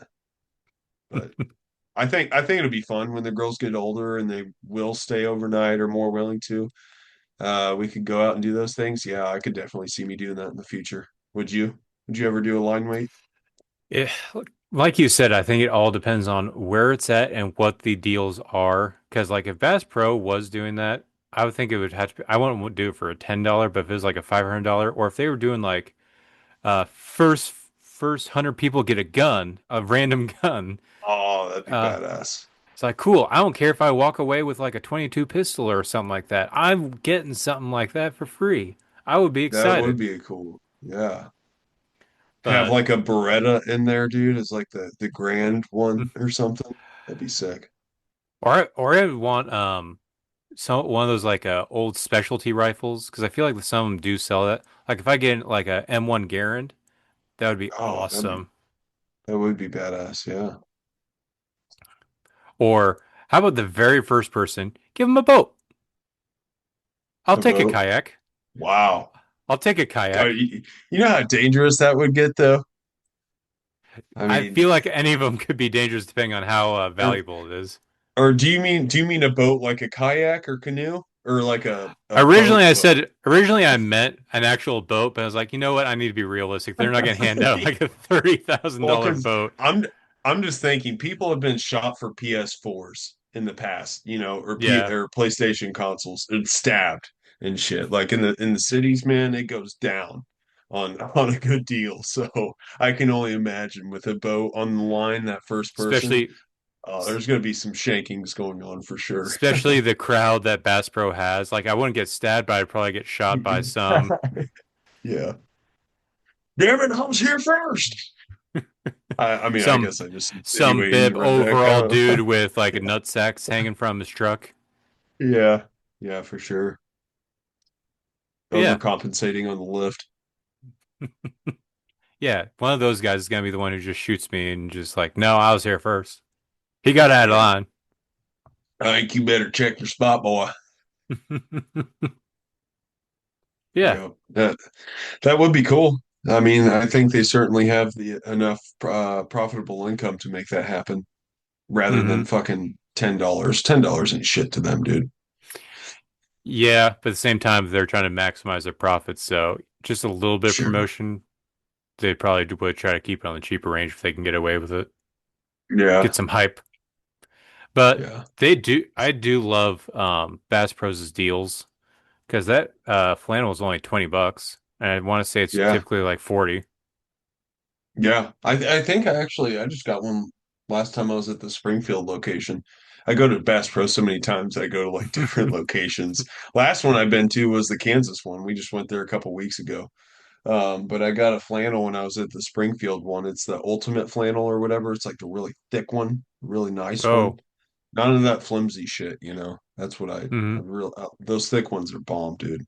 But I think it'll be fun when the girls get older and they will stay overnight or more willing to. We could go out and do those things. Yeah, I could definitely see me doing that in the future. Would you? Would you ever do a line weight? Yeah, like you said, I think it all depends on where it's at and what the deals are. Because like if Bass Pro was doing that, I would think it would have to be, I wouldn't do it for a $10, but if it was like a $500, or if they were doing like first 100 people get a gun, a random gun. Oh, that'd be Uh, badass. it's like cool. I don't care if I walk away with like a 22 pistol or something like that. I'm getting something like that for free. I would be That would excited. be a cool. Yeah. Have But like a Beretta in there, dude, as like the grand one or something. That'd be sick. or I would want some one of those like old specialty rifles because I feel like some of them do sell that. Like if I get like a M1 Garand, that would be Oh, awesome. that would be badass. Yeah. Or how about the very first person? Give them a boat. I'll A take a boat. kayak. Wow. I'll take a Oh, kayak. you know how dangerous that would get though? I I mean, feel like any of them could be dangerous depending on how or valuable it is. or do you mean a boat like a kayak or canoe or like a Originally, boat I boat? said originally I meant an actual boat, but I was like, you know what? I need to be realistic. They're not going to hand out like a thirty thousand Well, dollar because boat. I'm just thinking people have been shot for PS4s in the past, you know, or P Yeah, or PlayStation consoles and stabbed and shit. Like in the cities, man, it goes down on a good deal. So I can only imagine with a boat on the line, that first person, especially there's going to be some shankings going on for sure. especially the crowd that Bass Pro has. Like, I wouldn't get stabbed, but I'd probably get shot by some Yeah. Damn it, I was here first. I mean, I some guess I just some insinuating bib the redneck. I overall don't dude know. with like a nut sacks hanging from his truck. Yeah. Yeah, for sure. But yeah, Overcompensating on the lift. yeah, one of those guys is gonna be the one who just shoots me and just like, no, I was here first. He got out of Yeah. line. I think you better check your spot, boy. Yeah. Yeah. That would be cool. I mean, I think they certainly have the enough profitable income to make that happen rather than hmm fucking $10. $10 ain't shit to them, dude. Yeah, but at the same time, they're trying to maximize their profits, so just a little bit of Sure. promotion. they probably would try to keep it on the cheaper range if they can get away with it. Yeah, Get some hype. But yeah, I do love Bass Pro's deals because that flannel is only $20. And I want to say it's yeah, typically like 40. yeah. I think I just got one last time I was at the Springfield location. I go to Bass Pro so many times I go to like different locations. Last one I've been to was the Kansas one. We just went there a couple weeks ago. But I got a flannel when I was at the Springfield one. It's the ultimate flannel or whatever. It's like the really thick one, really nice one. Oh, None of that flimsy shit, That's what I mm-hmm. real those thick ones are bomb, dude.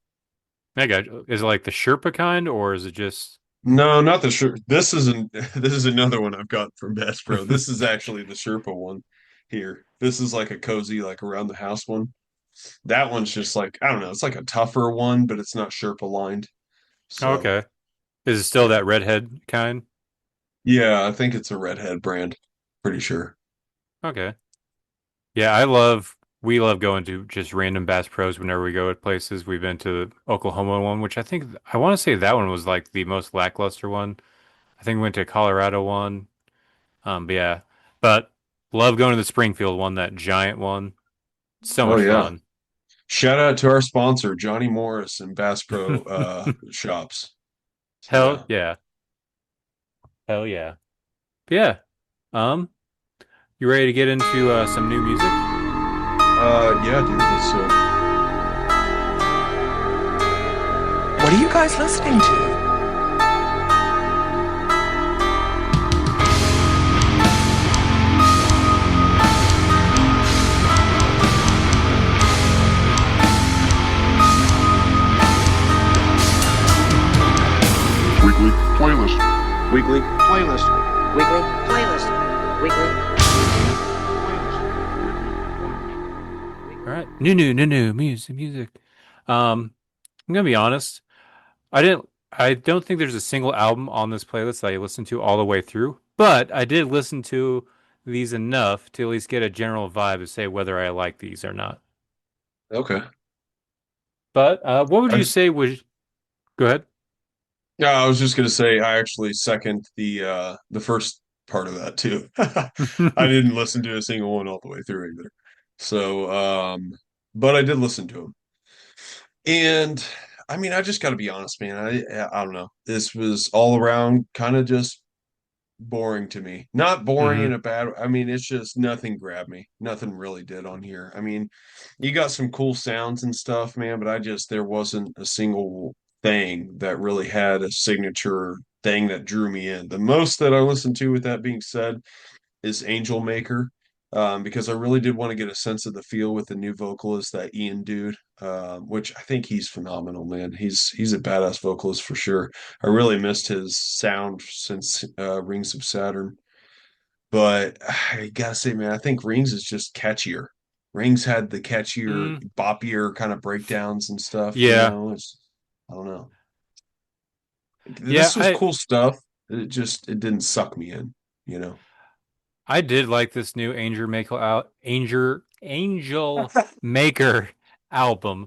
I got you. Is it like the Sherpa kind or is it just No, not the Sherpa. This isn't. This is another one I've got from Bass Pro. This is actually the Sherpa one here. This is like a cozy, like around the house one. That one's just like I don't know. It's like a tougher one, but it's not Sherpa lined. oh, So okay. Is it still yeah, that redhead kind? yeah. I think it's a Redhead brand. Pretty sure. Okay. Yeah, we love going to just random Bass Pros whenever we go at places. We've been to the Oklahoma one, which I want to say that one was like the most lackluster one. I think we went to Colorado one. But yeah, but love going to the Springfield one, that giant one. So Oh much yeah. fun. Shout out to our sponsor, Johnny Morris and Bass Pro shops. So Hell yeah. yeah. Hell yeah. But yeah. Um, you ready to get into some new music? Yeah, dude. What are you guys listening to? Weekly playlist. Weekly playlist. Weekly playlist. Weekly. All right. New music. I'm gonna be honest. I don't think there's a single album on this playlist that I listened to all the way through, but I did listen to these enough to at least get a general vibe to say whether I like these or not. Okay. But what would I you just, say was go ahead? yeah, I was just gonna say I actually second the first part of that too. I didn't listen to a single one all the way through either. So but I did listen to them. And I mean, I just gotta be honest, man. I don't know. This was all around kind of just boring to me. Not boring Hmm. in a bad, I mean, it's just nothing grabbed me. Nothing really did on here. I mean, you got some cool sounds and stuff, man, but there wasn't a single thing that really had a signature thing that drew me in. The most that I listened to, with that being said, is Angelmaker. Because I really did want to get a sense of the feel with the new vocalist, that Ian dude, which I think he's phenomenal, man. He's a badass vocalist for sure. I really missed his sound since Rings of Saturn, but I gotta say, man, I think Rings is just catchier. Rings had the catchier, Mm, boppier kind of breakdowns and stuff. yeah, I don't know. yeah. This was cool stuff. It didn't suck me in, you know. I did like this new Angel Maker album.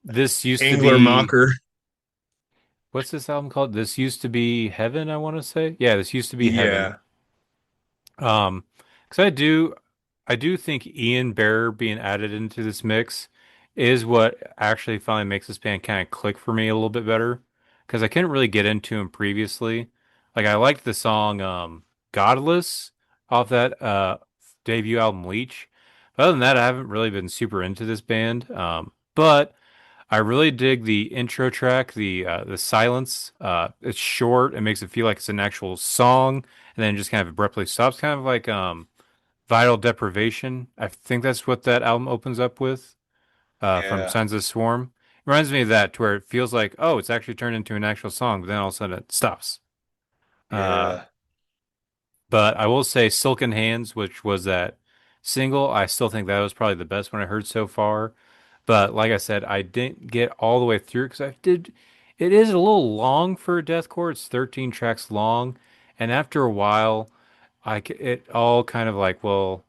This used to Angler be Mocker. what's this album called? This used to be Heaven, I want to say. Yeah, this used to be Heaven. Yeah, Um, because I do think Ian Bearer being added into this mix is what actually finally makes this band kind of click for me a little bit better. Because I couldn't really get into him previously. Like I liked the song Godless off that debut album Leech. But other than that, I haven't really been super into this band. But I really dig the intro track, the silence. It's short. It makes it feel like it's an actual song, and then just kind of abruptly stops, kind of like Vital Deprivation. I think that's what that album opens up with from yeah, Signs of the Swarm. It reminds me of that, to where it feels like, oh, it's actually turned into an actual song, but then all of a sudden it stops. Uh, yeah. but I will say Silken Hands, which was that single, I still think that was probably the best one I heard so far. But like I said, I didn't get all the way through because I did. It is a little long for a deathcore. It's 13 tracks long, and after a while, it all kind of like, well,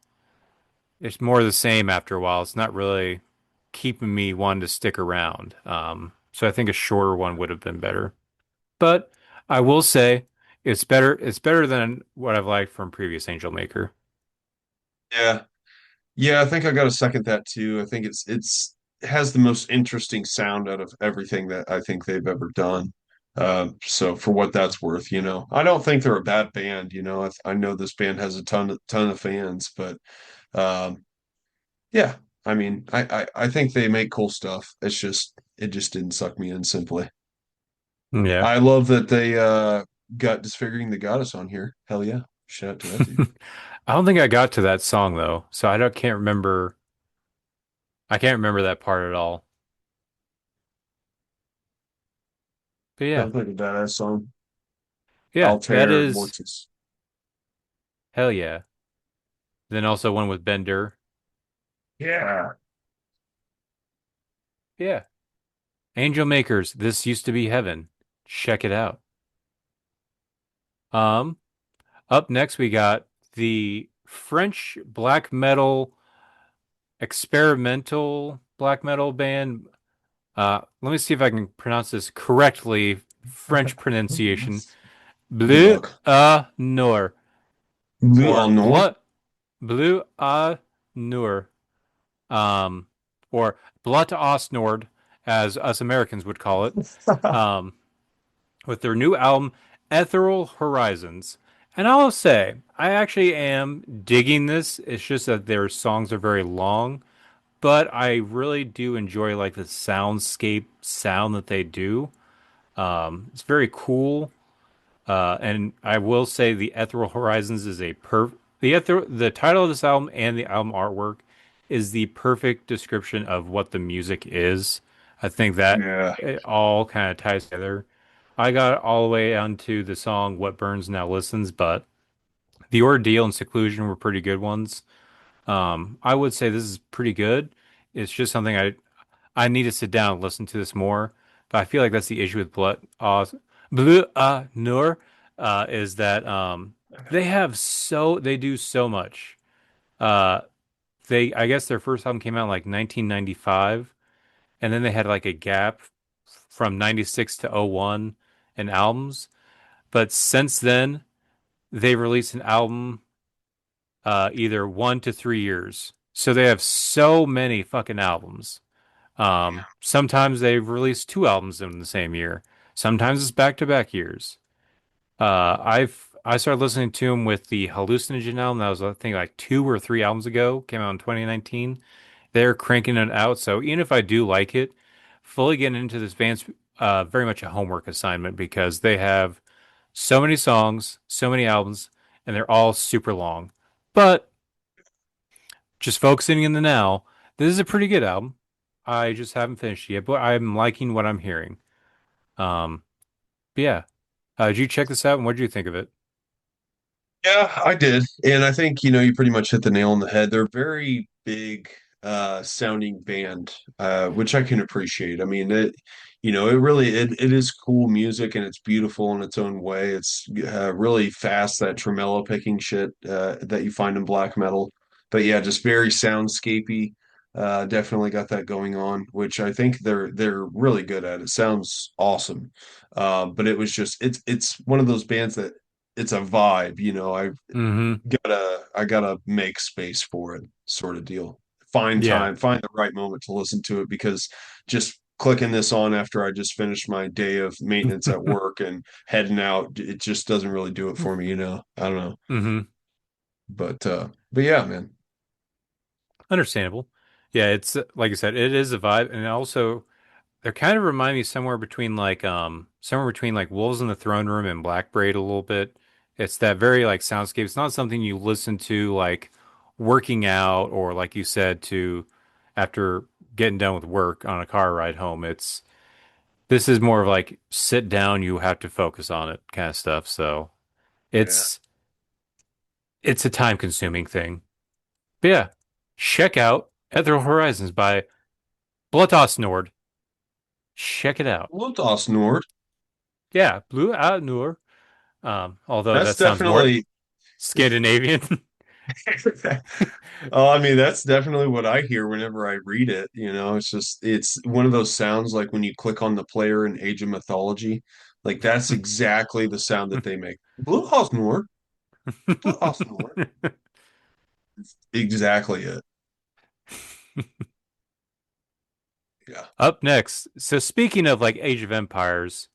it's more of the same after a while. It's not really keeping me wanting to stick around. So I think a shorter one would have been better. But I will say it's better. It's better than what I've liked from previous Angelmaker. Yeah. Yeah, I think I got to second that too. I think it's it has the most interesting sound out of everything that I think they've ever done. So for what that's worth, I don't think they're a bad band. I know this band has a ton of fans, but um, yeah, I mean, I think they make cool stuff. It just didn't suck me in simply. Yeah. I love that they got Disfiguring the Goddess on here. Hell yeah. Shout out to that dude. I don't think I got to that song though, so I don't can't remember. I can't remember that part at all. But yeah, Sounds like a badass song. yeah, that Altair is Mortis. hell yeah. Then also one with Bender. Yeah. Yeah, Angel Makers. This used to be heaven. Check it out. Um, Up next we got the French black metal experimental black metal band. Let me see if I can pronounce this correctly. French pronunciation. Good Blut luck. Au Nord Blut or Aus Nord. Blut Au Nord, um, or Blut Aus Nord, as us Americans would call it, um, with their new album Ethereal Horizons. And I'll say, I actually am digging this. It's just that their songs are very long, but I really do enjoy like the soundscape sound that they do. It's very cool. And I will say the Ethereal Horizons is the title of this album and the album artwork is the perfect description of what the music is. I think that Yeah. it all kind of ties together. I got all the way onto the song What Burns Now Listens, but The Ordeal and Seclusion were pretty good ones. I would say this is pretty good. It's just something I need to sit down and listen to this more. But I feel like that's the issue with Blue Nur is that they do so much. Uh, I guess their first album came out in like 1995, and then they had like a gap from 96 to '01 in albums. But since then, they released an album either 1 to 3 years. So they have so many fucking albums. Sometimes they've released two albums in the same year. Sometimes it's back-to-back years. I started listening to him with the Hallucinogen album. That was I think like 2 or 3 albums ago. Came out in 2019. They're cranking it out. So even if I do like it, fully getting into this band's very much a homework assignment because they have so many songs, so many albums, and they're all super long. But just focusing in the now, this is a pretty good album. I just haven't finished it yet, but I'm liking what I'm hearing. Um, but yeah. Did you check this out and what did you think of it? Yeah, I did. And I think, you pretty much hit the nail on the head. They're a very big sounding band, which I can appreciate. I mean, it is cool music and it's beautiful in its own way. It's really fast, that tremolo picking shit that you find in black metal. But yeah, just very soundscapey. Definitely got that going on, which I think they're really good at. It sounds awesome. But it was just it's one of those bands that it's a vibe, Mm-hmm. I gotta make space for it, sort of deal. Find Yeah. time, find the right moment to listen to it because just clicking this on after I just finished my day of maintenance at work and heading out, it just doesn't really do it for me. I don't know. Mm-hmm. But yeah, man. Understandable. Yeah, it's like I said, it is a vibe, and also they kind of remind me somewhere between like Wolves in the Throne Room and Black Braid a little bit. It's that very like soundscape. It's not something you listen to like working out or like you said to after getting done with work on a car ride home. This is more of like sit down, you have to focus on it kind of stuff. So Yeah. it's it's a time consuming thing. But yeah, check out Ethereal Horizons by Blut Aus Nord. Check it out. Blut Aus Nord. Yeah, Blue Out Nord. Although That's that sounds more definitely Scandinavian. Oh, I mean, that's definitely what I hear whenever I read it. It's one of those sounds like when you click on the player in Age of Mythology. Like that's exactly the sound that they make. Blut Aus Nord, Blut Aus Nord. Exactly it. Yeah. Up next, so speaking of like Age of Empires,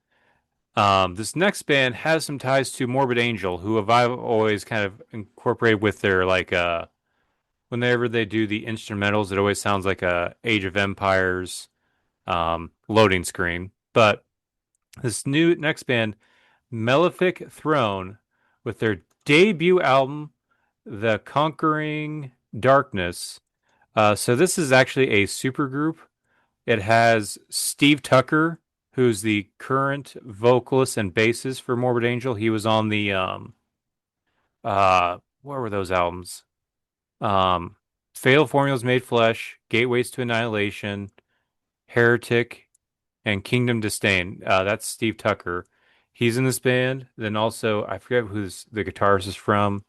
this next band has some ties to Morbid Angel, who have I've always kind of incorporated with their like whenever they do the instrumentals, it always sounds like a Age of Empires loading screen. But this new next band, Malefic Throne, with their debut album, The Conquering Darkness. So this is actually a supergroup. It has Steve Tucker, who's the current vocalist and bassist for Morbid Angel. He was on the what were those albums? Um Fatal Formulas Made Flesh, Gateways to Annihilation, Heretic, and Kingdom Disdain. That's Steve Tucker. He's in this band. Then also I forget who's the guitarist is from.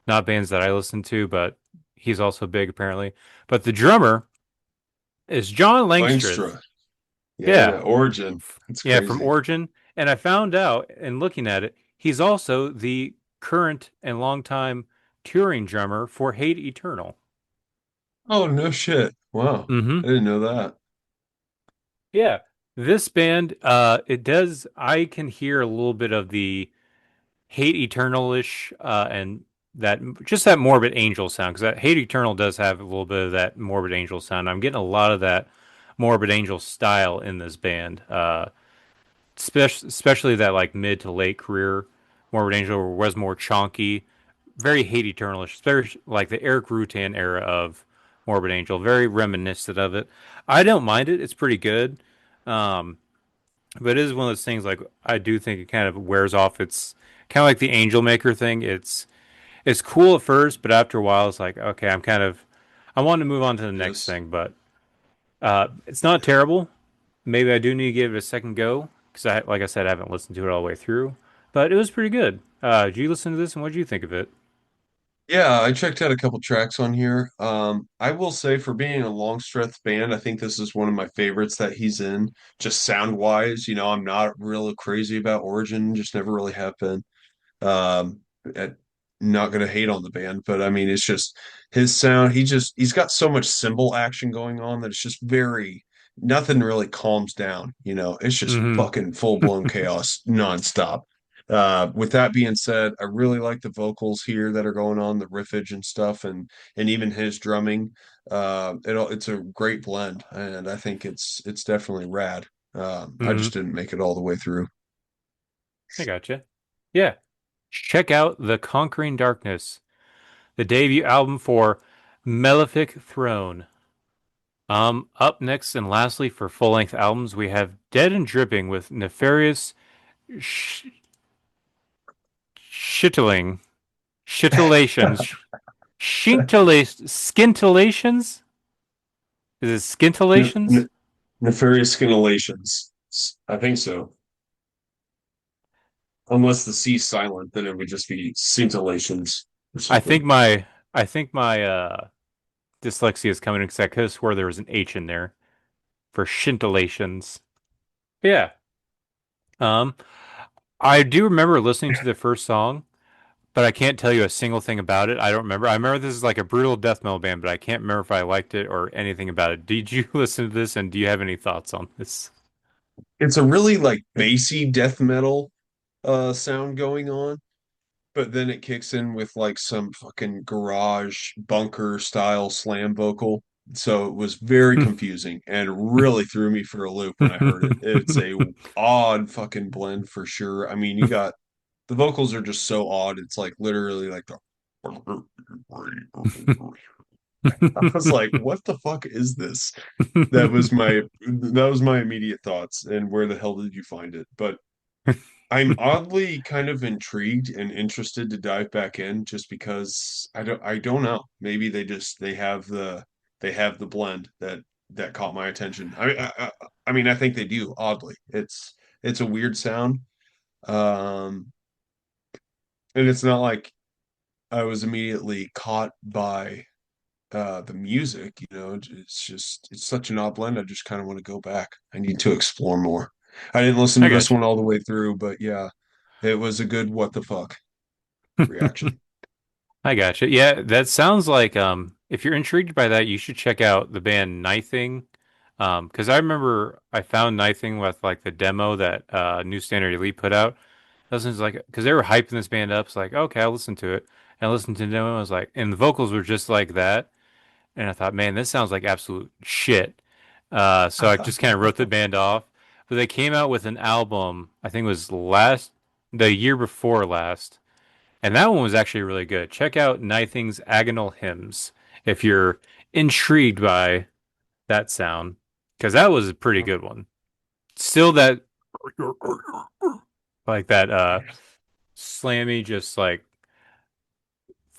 Not bands that I listen to, but he's also big apparently. But the drummer is John Langstreth. Langstra. Yeah, Yeah. Origin. It's Yeah, from crazy. Origin. And I found out in looking at it, he's also the current and longtime touring drummer for Hate Eternal. Oh, no shit. Wow. Hmm. I didn't know that. Yeah. This band, it does, I can hear a little bit of the Hate Eternal-ish, and that just that Morbid Angel sound, because that Hate Eternal does have a little bit of that Morbid Angel sound. I'm getting a lot of that Morbid Angel style in this band. Especially that like mid to late career Morbid Angel was more chonky, very Hate Eternalish, very like the Eric Rutan era of Morbid Angel, very reminiscent of it. I don't mind it; it's pretty good, um, but it is one of those things like I do think it kind of wears off. It's kind of like the Angelmaker thing. It's cool at first, but after a while, it's like okay, I want to move on to the next Yes. thing, but it's not terrible. Maybe I do need to give it a second go because like I said, I haven't listened to it all the way through, but it was pretty good. Did you listen to this and what did you think of it? Yeah, I checked out a couple tracks on here. I will say for being a Longstreth band, I think this is one of my favorites that he's in, just sound wise. I'm not real crazy about Origin, just never really have been. Um, at, Not gonna hate on the band, but I mean, it's just his sound. He's got so much cymbal action going on that it's just very nothing really calms down. It's just Hmm. fucking full blown chaos nonstop. With that being said, I really like the vocals here that are going on, the riffage and stuff, and even his drumming. It's a great blend, and I think it's definitely rad. I Hmm. just didn't make it all the way through. I gotcha. Yeah. Check out The Conquering Darkness, the debut album for Malefic Throne. Up next and lastly for full-length albums, we have Dead and Dripping with Nefarious sh Shittling, Shittillations, Scintillations? Is it Scintillations? Nefarious scintillations. I think so. Unless the C is silent, then it would just be scintillations or I think something. my I think my dyslexia is coming because I could have swore there was an H in there for scintillations. Yeah. Um, I do remember listening to the first song, but I can't tell you a single thing about it. I don't remember. I remember this is like a brutal death metal band, but I can't remember if I liked it or anything about it. Did you listen to this and do you have any thoughts on this? It's a really like bassy death metal sound going on, but then it kicks in with like some fucking garage bunker style slam vocal. So it was very confusing and really threw me for a loop when I heard it. It's a odd fucking blend for sure. I mean, you got the vocals are just so odd. It's like literally like the I was like, what the fuck is this? That was my immediate thoughts. And where the hell did you find it? But I'm oddly kind of intrigued and interested to dive back in just because I don't know. Maybe they have the blend that caught my attention. I mean I think they do, oddly. It's a weird sound. Um and it's not like I was immediately caught by the music. It's such an odd blend. I just kind of want to go back. I need to explore more. I didn't listen to I this got you. one all the way through, but yeah, it was a good what the fuck reaction. I got you. Yeah, that sounds like if you're intrigued by that, you should check out the band Knifing. Because I remember I found Knifing with like the demo that New Standard Elite put out. I was like, because they were hyping this band up. It's like, okay, I'll listen to it. And I listened to the demo. I was like, and the vocals were just like that. And I thought, man, this sounds like absolute shit. So I just kind of wrote the band off. But they came out with an album, I think it was the year before last. And that one was actually really good. Check out Nithing's Agonal Hymns if you're intrigued by that sound, because that was a pretty good one. Still that, like that, slammy, just like,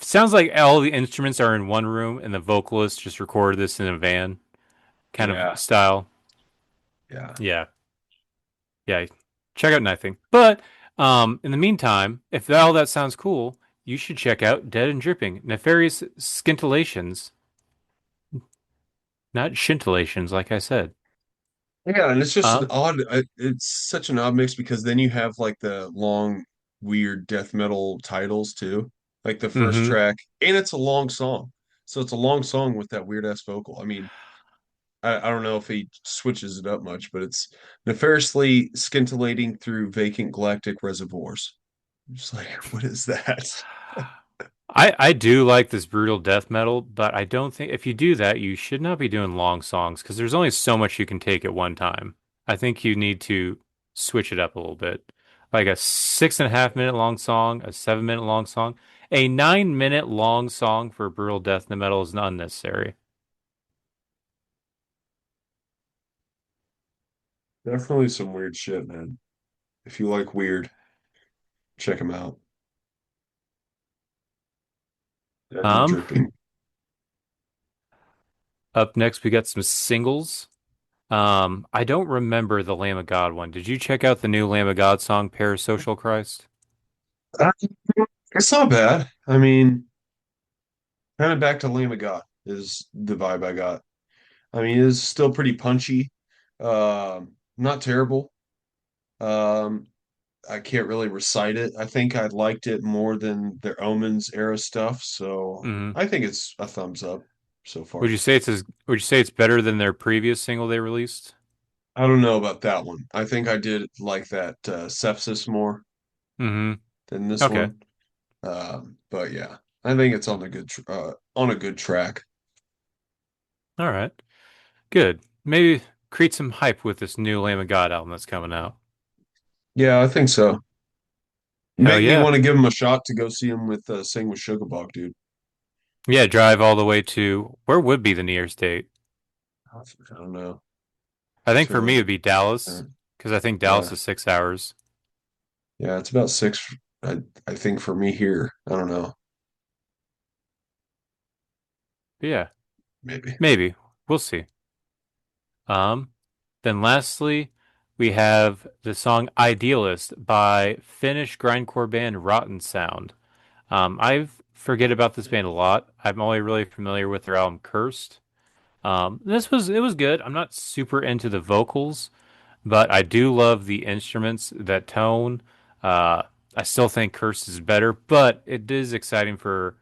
sounds like all the instruments are in one room and the vocalist just recorded this in a van kind of Yeah, style. yeah. Yeah. Yeah. Check out Knifing. But in the meantime, if all that sounds cool, you should check out Dead and Dripping, Nefarious Scintillations, not scintillations, like I said. Yeah, and it's just an Um, odd, it's such an odd mix because then you have like the long, weird death metal titles too, like the first mm-hmm. track, and it's a long song. So it's a long song with that weird ass vocal. I mean, I don't know if he switches it up much, but it's nefariously scintillating through vacant galactic reservoirs. I'm just like, what is that? I do like this brutal death metal, but I don't think if you do that, you should not be doing long songs because there's only so much you can take at one time. I think you need to switch it up a little bit. Like a 6.5 minute long song, a 7 minute long song, a 9 minute long song for brutal death metal is not unnecessary. Definitely some weird shit, man. If you like weird, check him out. Dead and Um, dripping. Up next we got some singles. I don't remember the Lamb of God one. Did you check out the new Lamb of God song, Parasocial Christ? Uh, It's not bad. I mean, kind of back to Lamb of God is the vibe I got. I mean, it's still pretty punchy. Not terrible. Um, I can't really recite it. I think I liked it more than their Omens era stuff, so Hmm. I think it's a thumbs up so Would far. you say would you say it's better than their previous single they released? I don't know about that one. I think I did like that Sepsis more Hmm. than this Okay. one. But yeah, I think it's on a good track. All right. Good. Maybe create some hype with this new Lamb of God album that's coming out. Yeah, I think so. Hell Make me yeah. want to give him a shot to go see him with Sing with Sugarbug, dude. Yeah, drive all the way to where would be the nearest date? I don't know. I think for me To it'd be Dallas because I think Dallas yeah, is 6 hours. yeah, it's about six. I think for me here. I don't know. But yeah, Maybe. maybe. We'll see. Um, then lastly, we have the song Idealist by Finnish grindcore band Rotten Sound. I forget about this band a lot. I'm only really familiar with their album Cursed. It was good. I'm not super into the vocals, but I do love the instruments, that tone. Uh, I still think Cursed is better, but it is exciting for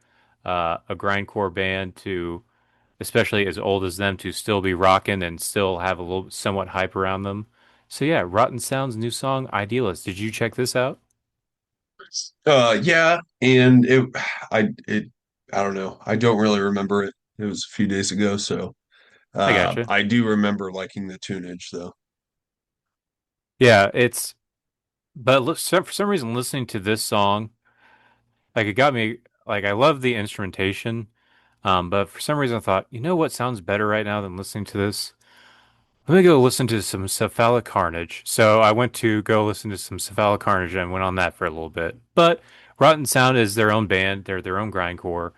a grindcore band to, especially as old as them, to still be rocking and still have a little somewhat hype around them. So yeah, Rotten Sound's new song Idealist. Did you check this out? Yeah, and it I don't know. I don't really remember it. It was a few days ago, so I gotcha. I do remember liking the tunage though. Yeah, it's but look, for some reason listening to this song, like it got me like I love the instrumentation. But for some reason I thought, you know what sounds better right now than listening to this? Let me go listen to some Cephalic Carnage. So I went to go listen to some Cephalic Carnage and went on that for a little bit. But Rotten Sound is their own band. They're their own grindcore.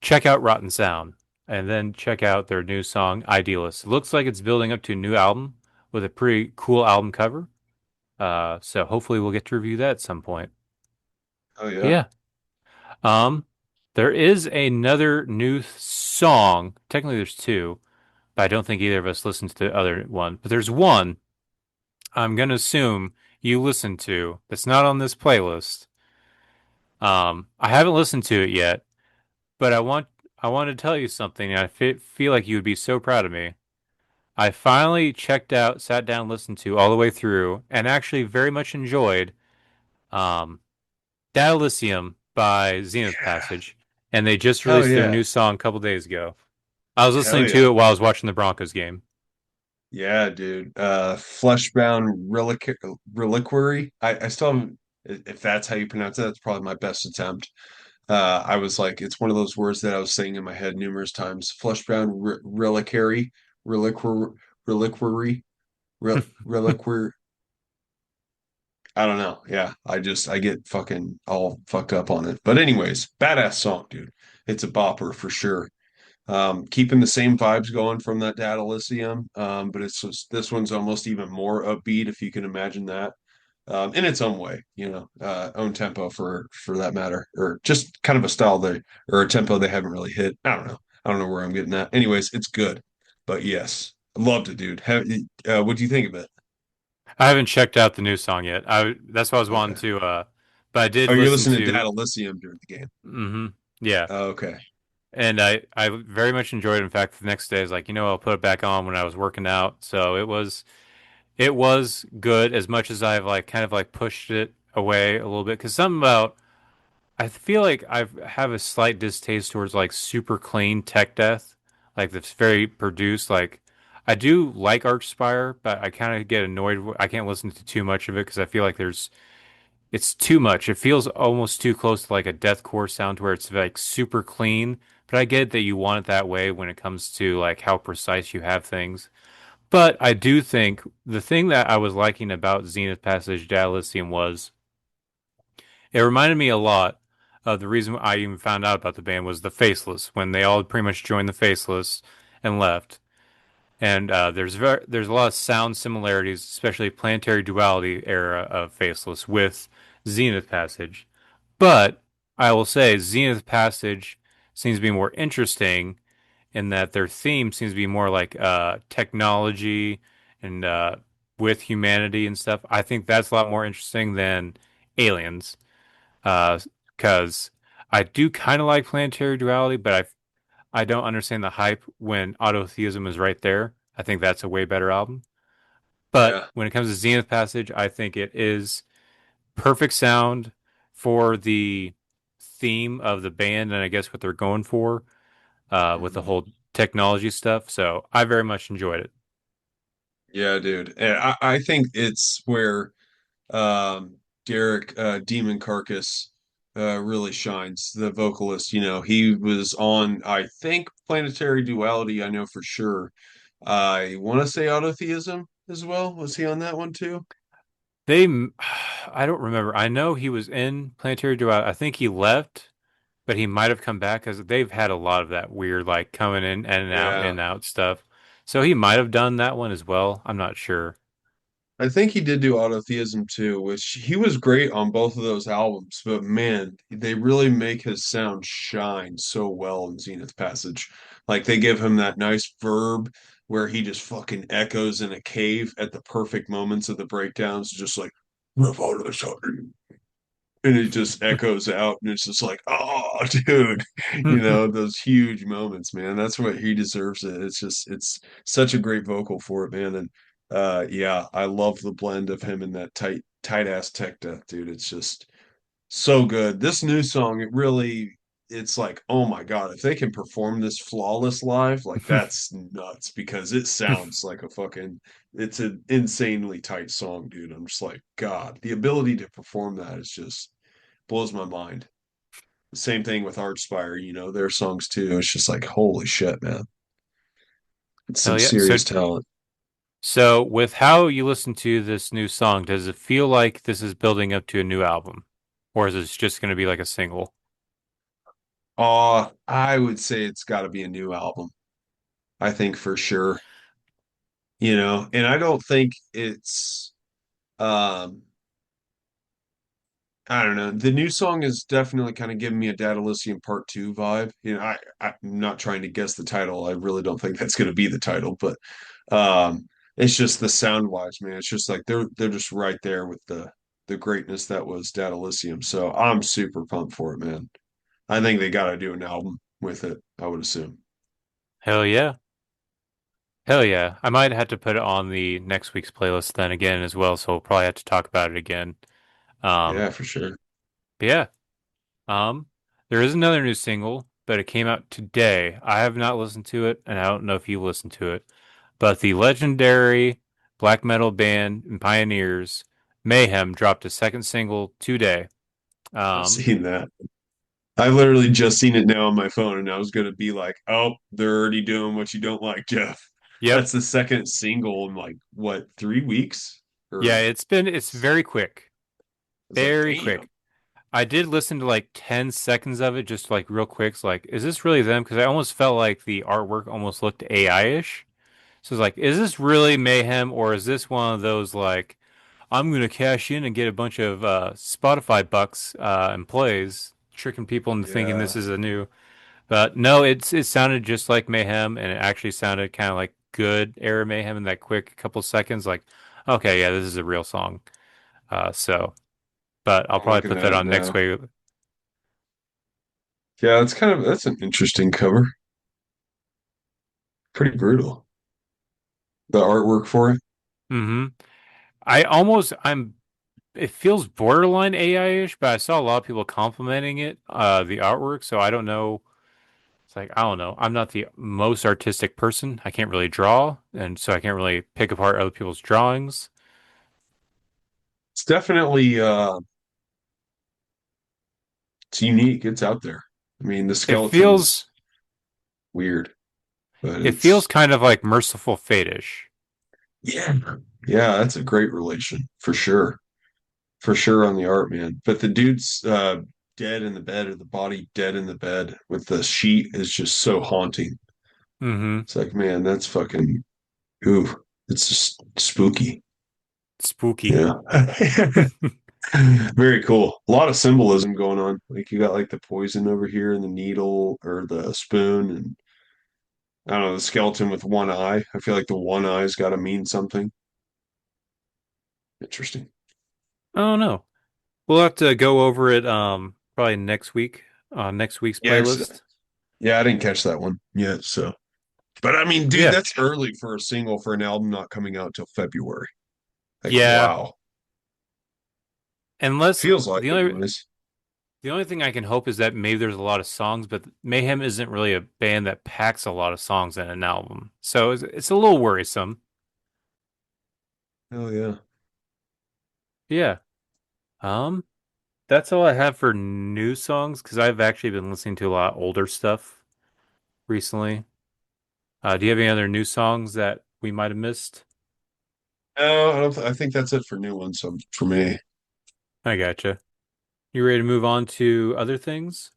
Check out Rotten Sound and then check out their new song Idealist. It looks like it's building up to a new album with a pretty cool album cover. So hopefully we'll get to review that at some point. Oh But yeah. yeah. Um, there is another new song. Technically there's two, but I don't think either of us listened to the other one. But there's one I'm gonna assume you listen to that's not on this playlist. I haven't listened to it yet, but I want to tell you something. And feel like you would be so proud of me. I finally checked out, sat down, listened to all the way through, and actually very much enjoyed um, Datalisium by Zenith Yeah. Passage, and they just Hell released their yeah. new song a couple days ago. I was Hell listening to yeah. it while I was watching the Broncos game. Yeah, dude. Fleshbound Reliquary. I still haven't, if that's how you pronounce it, that's probably my best attempt. I was like, it's one of those words that I was saying in my head numerous times. Fleshbound Reliquary, Reliquary, Reliquary, Reliquary. I don't know. Yeah, I get fucking all fucked up on it. But anyways, badass song, dude. It's a bopper for sure. Keeping the same vibes going from that Data Lyceum, but it's just, this one's almost even more upbeat if you can imagine that. In its own way, own tempo for that matter, or just kind of a style they or a tempo they haven't really hit. I don't know. I don't know where I'm getting at. Anyways, it's good. But yes, I loved it, dude. What do you think of it? I haven't checked out the new song yet. That's what I was wanting Okay. to. But I did Oh, you're listen listening to to. Data Lyceum during the game. Yeah, Oh, okay. and I very much enjoyed it. In fact, the next day I was like, I'll put it back on when I was working out. So it was good as much as I've like kind of like pushed it away a little bit because something about I feel like I have a slight distaste towards like super clean tech death, like that's very produced. Like I do like Archspire, but I kind of get annoyed. I can't listen to too much of it because I feel like it's too much. It feels almost too close to like a deathcore sound to where it's like super clean. But I get that you want it that way when it comes to like how precise you have things. But I do think the thing that I was liking about Zenith Passage Dalisium was it reminded me a lot of the reason I even found out about the band was the Faceless when they all pretty much joined the Faceless and left. And there's a lot of sound similarities, especially Planetary Duality era of Faceless with Zenith Passage. But I will say Zenith Passage seems to be more interesting in that their theme seems to be more like technology and with humanity and stuff. I think that's a lot more interesting than Aliens, because I do kind of like Planetary Duality, but I don't understand the hype when Autotheism is right there. I think that's a way better album. But Yeah. when it comes to Zenith Passage, I think it is perfect sound for the theme of the band and I guess what they're going for with the Mhm. whole technology stuff. So I very much enjoyed it. Yeah, dude. And I think it's where Derek Demon Carcass really shines. The vocalist, he was on, I think, Planetary Duality, I know for sure. I want to say Autotheism as well. Was he on that one too? They, I don't remember. I know he was in Planetary Duality. I think he left, but he might have come back because they've had a lot of that weird, like coming in Yeah. and out stuff. So he might have done that one as well. I'm not sure. I think he did do Autotheism too, which he was great on both of those albums, but man, they really make his sound shine so well in Zenith Passage. Like they give him that nice verb where he just fucking echoes in a cave at the perfect moments of the breakdowns, just like revolution. And it just echoes out, and it's just like, oh, dude, those huge moments, man. That's what he deserves it. It's such a great vocal for it, man. And yeah, I love the blend of him and that tight ass tech death, dude. It's just so good. This new song, it's like, oh my God, if they can perform this flawless live, like that's nuts because it sounds like it's an insanely tight song, dude. I'm just like, God, the ability to perform that is just blows my mind. Same thing with Archspire, their songs too. It's just like, holy shit, man. It's some Hell yeah. So serious talent. So, with how you listen to this new song, does it feel like this is building up to a new album? Or is this just going to be like a single? I would say it's got to be a new album. I think for sure, and I don't think it's, um, I don't know. The new song is definitely kind of giving me a Datalisium Part 2 vibe. I'm not trying to guess the title. I really don't think that's going to be the title, but, um, It's just the sound wise, man. It's just like they're just right there with the greatness that was Data Lithium. So I'm super pumped for it, man. I think they got to do an album with it, I would assume. Hell yeah. Hell yeah. I might have to put it on the next week's playlist then again as well, so we'll probably have to talk about it again. Um, Yeah, for sure. but yeah. Um, there is another new single, but it came out today. I have not listened to it, and I don't know if you listened to it. But the legendary black metal band and pioneers, Mayhem, dropped a second single today. I've Um, seen that. I literally just seen it now on my phone, and I was gonna be like, "Oh, they're already doing what you don't like, Jeff." yep. That's the second single in like what, 3 weeks? Yeah, Or it's very quick. it's like, Very damn. quick. I did listen to like 10 seconds of it, just like real quick. It's like, is this really them? Because I almost felt like the artwork almost looked AI-ish. So it's like, is this really Mayhem, or is this one of those like, I'm gonna cash in and get a bunch of Spotify bucks and plays, tricking people into thinking this Yeah, is a new. But no, it sounded just like Mayhem, and it actually sounded kind of like good era Mayhem in that quick couple seconds. Like, okay, yeah, this is a real song. So, but I'll I'm probably looking put at that it on next now. week. Yeah, that's an interesting cover. Pretty brutal. The artwork for it. Hmm. I'm. It feels borderline AI-ish, but I saw a lot of people complimenting it, the artwork. So I don't know. It's like, I don't know. I'm not the most artistic person. I can't really draw, and so I can't really pick apart other people's drawings. It's definitely it's unique. It's out there. I mean, the It feels skeleton's weird, but it feels it's kind of like Merciful Fate-ish. yeah. Yeah, that's a great relation for sure. For sure on the art, man. But the dude's dead in the bed, or the body dead in the bed with the sheet is just so haunting. Hmm. It's like, man, that's fucking ooh, it's just spooky. Spooky. Yeah. Very cool. A lot of symbolism going on. Like you got like the poison over here and the needle or the spoon and I don't know, the skeleton with one eye. I feel like the one eye's got to mean something. Interesting. I don't know. We'll have to go over it probably next week on next week's Yeah, playlist. yeah, I didn't catch that one yet, so. But I mean, dude, Yeah. that's early for a single for an album not coming out till February. Like, Yeah. wow. Unless Feels like it, anyways. the only thing I can hope is that maybe there's a lot of songs, but Mayhem isn't really a band that packs a lot of songs in an album. So it's a little worrisome. Hell yeah. Yeah. Um, that's all I have for new songs because I've actually been listening to a lot older stuff recently. Do you have any other new songs that we might have missed? No, I don't. I think that's it for new ones. For me, I gotcha. You ready to move on to other things?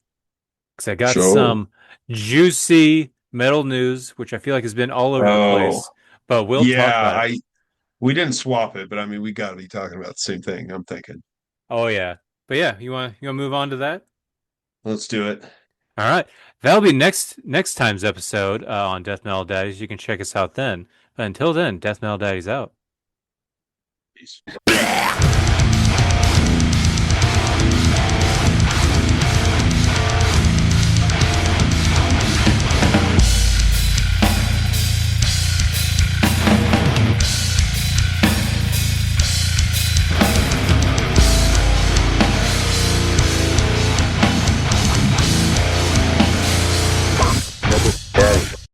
Because I got Joe. some juicy metal news, which I feel like has been all over the Oh, place, but we'll talk yeah. about it. I we didn't swap it, but I mean, we got to be talking about the same thing. I'm thinking. Oh yeah. But yeah, you want to move on to that? Let's do it. All right. That'll be next time's episode on Death Metal Daddies. You can check us out then. But until then, Death Metal Daddies out. Peace.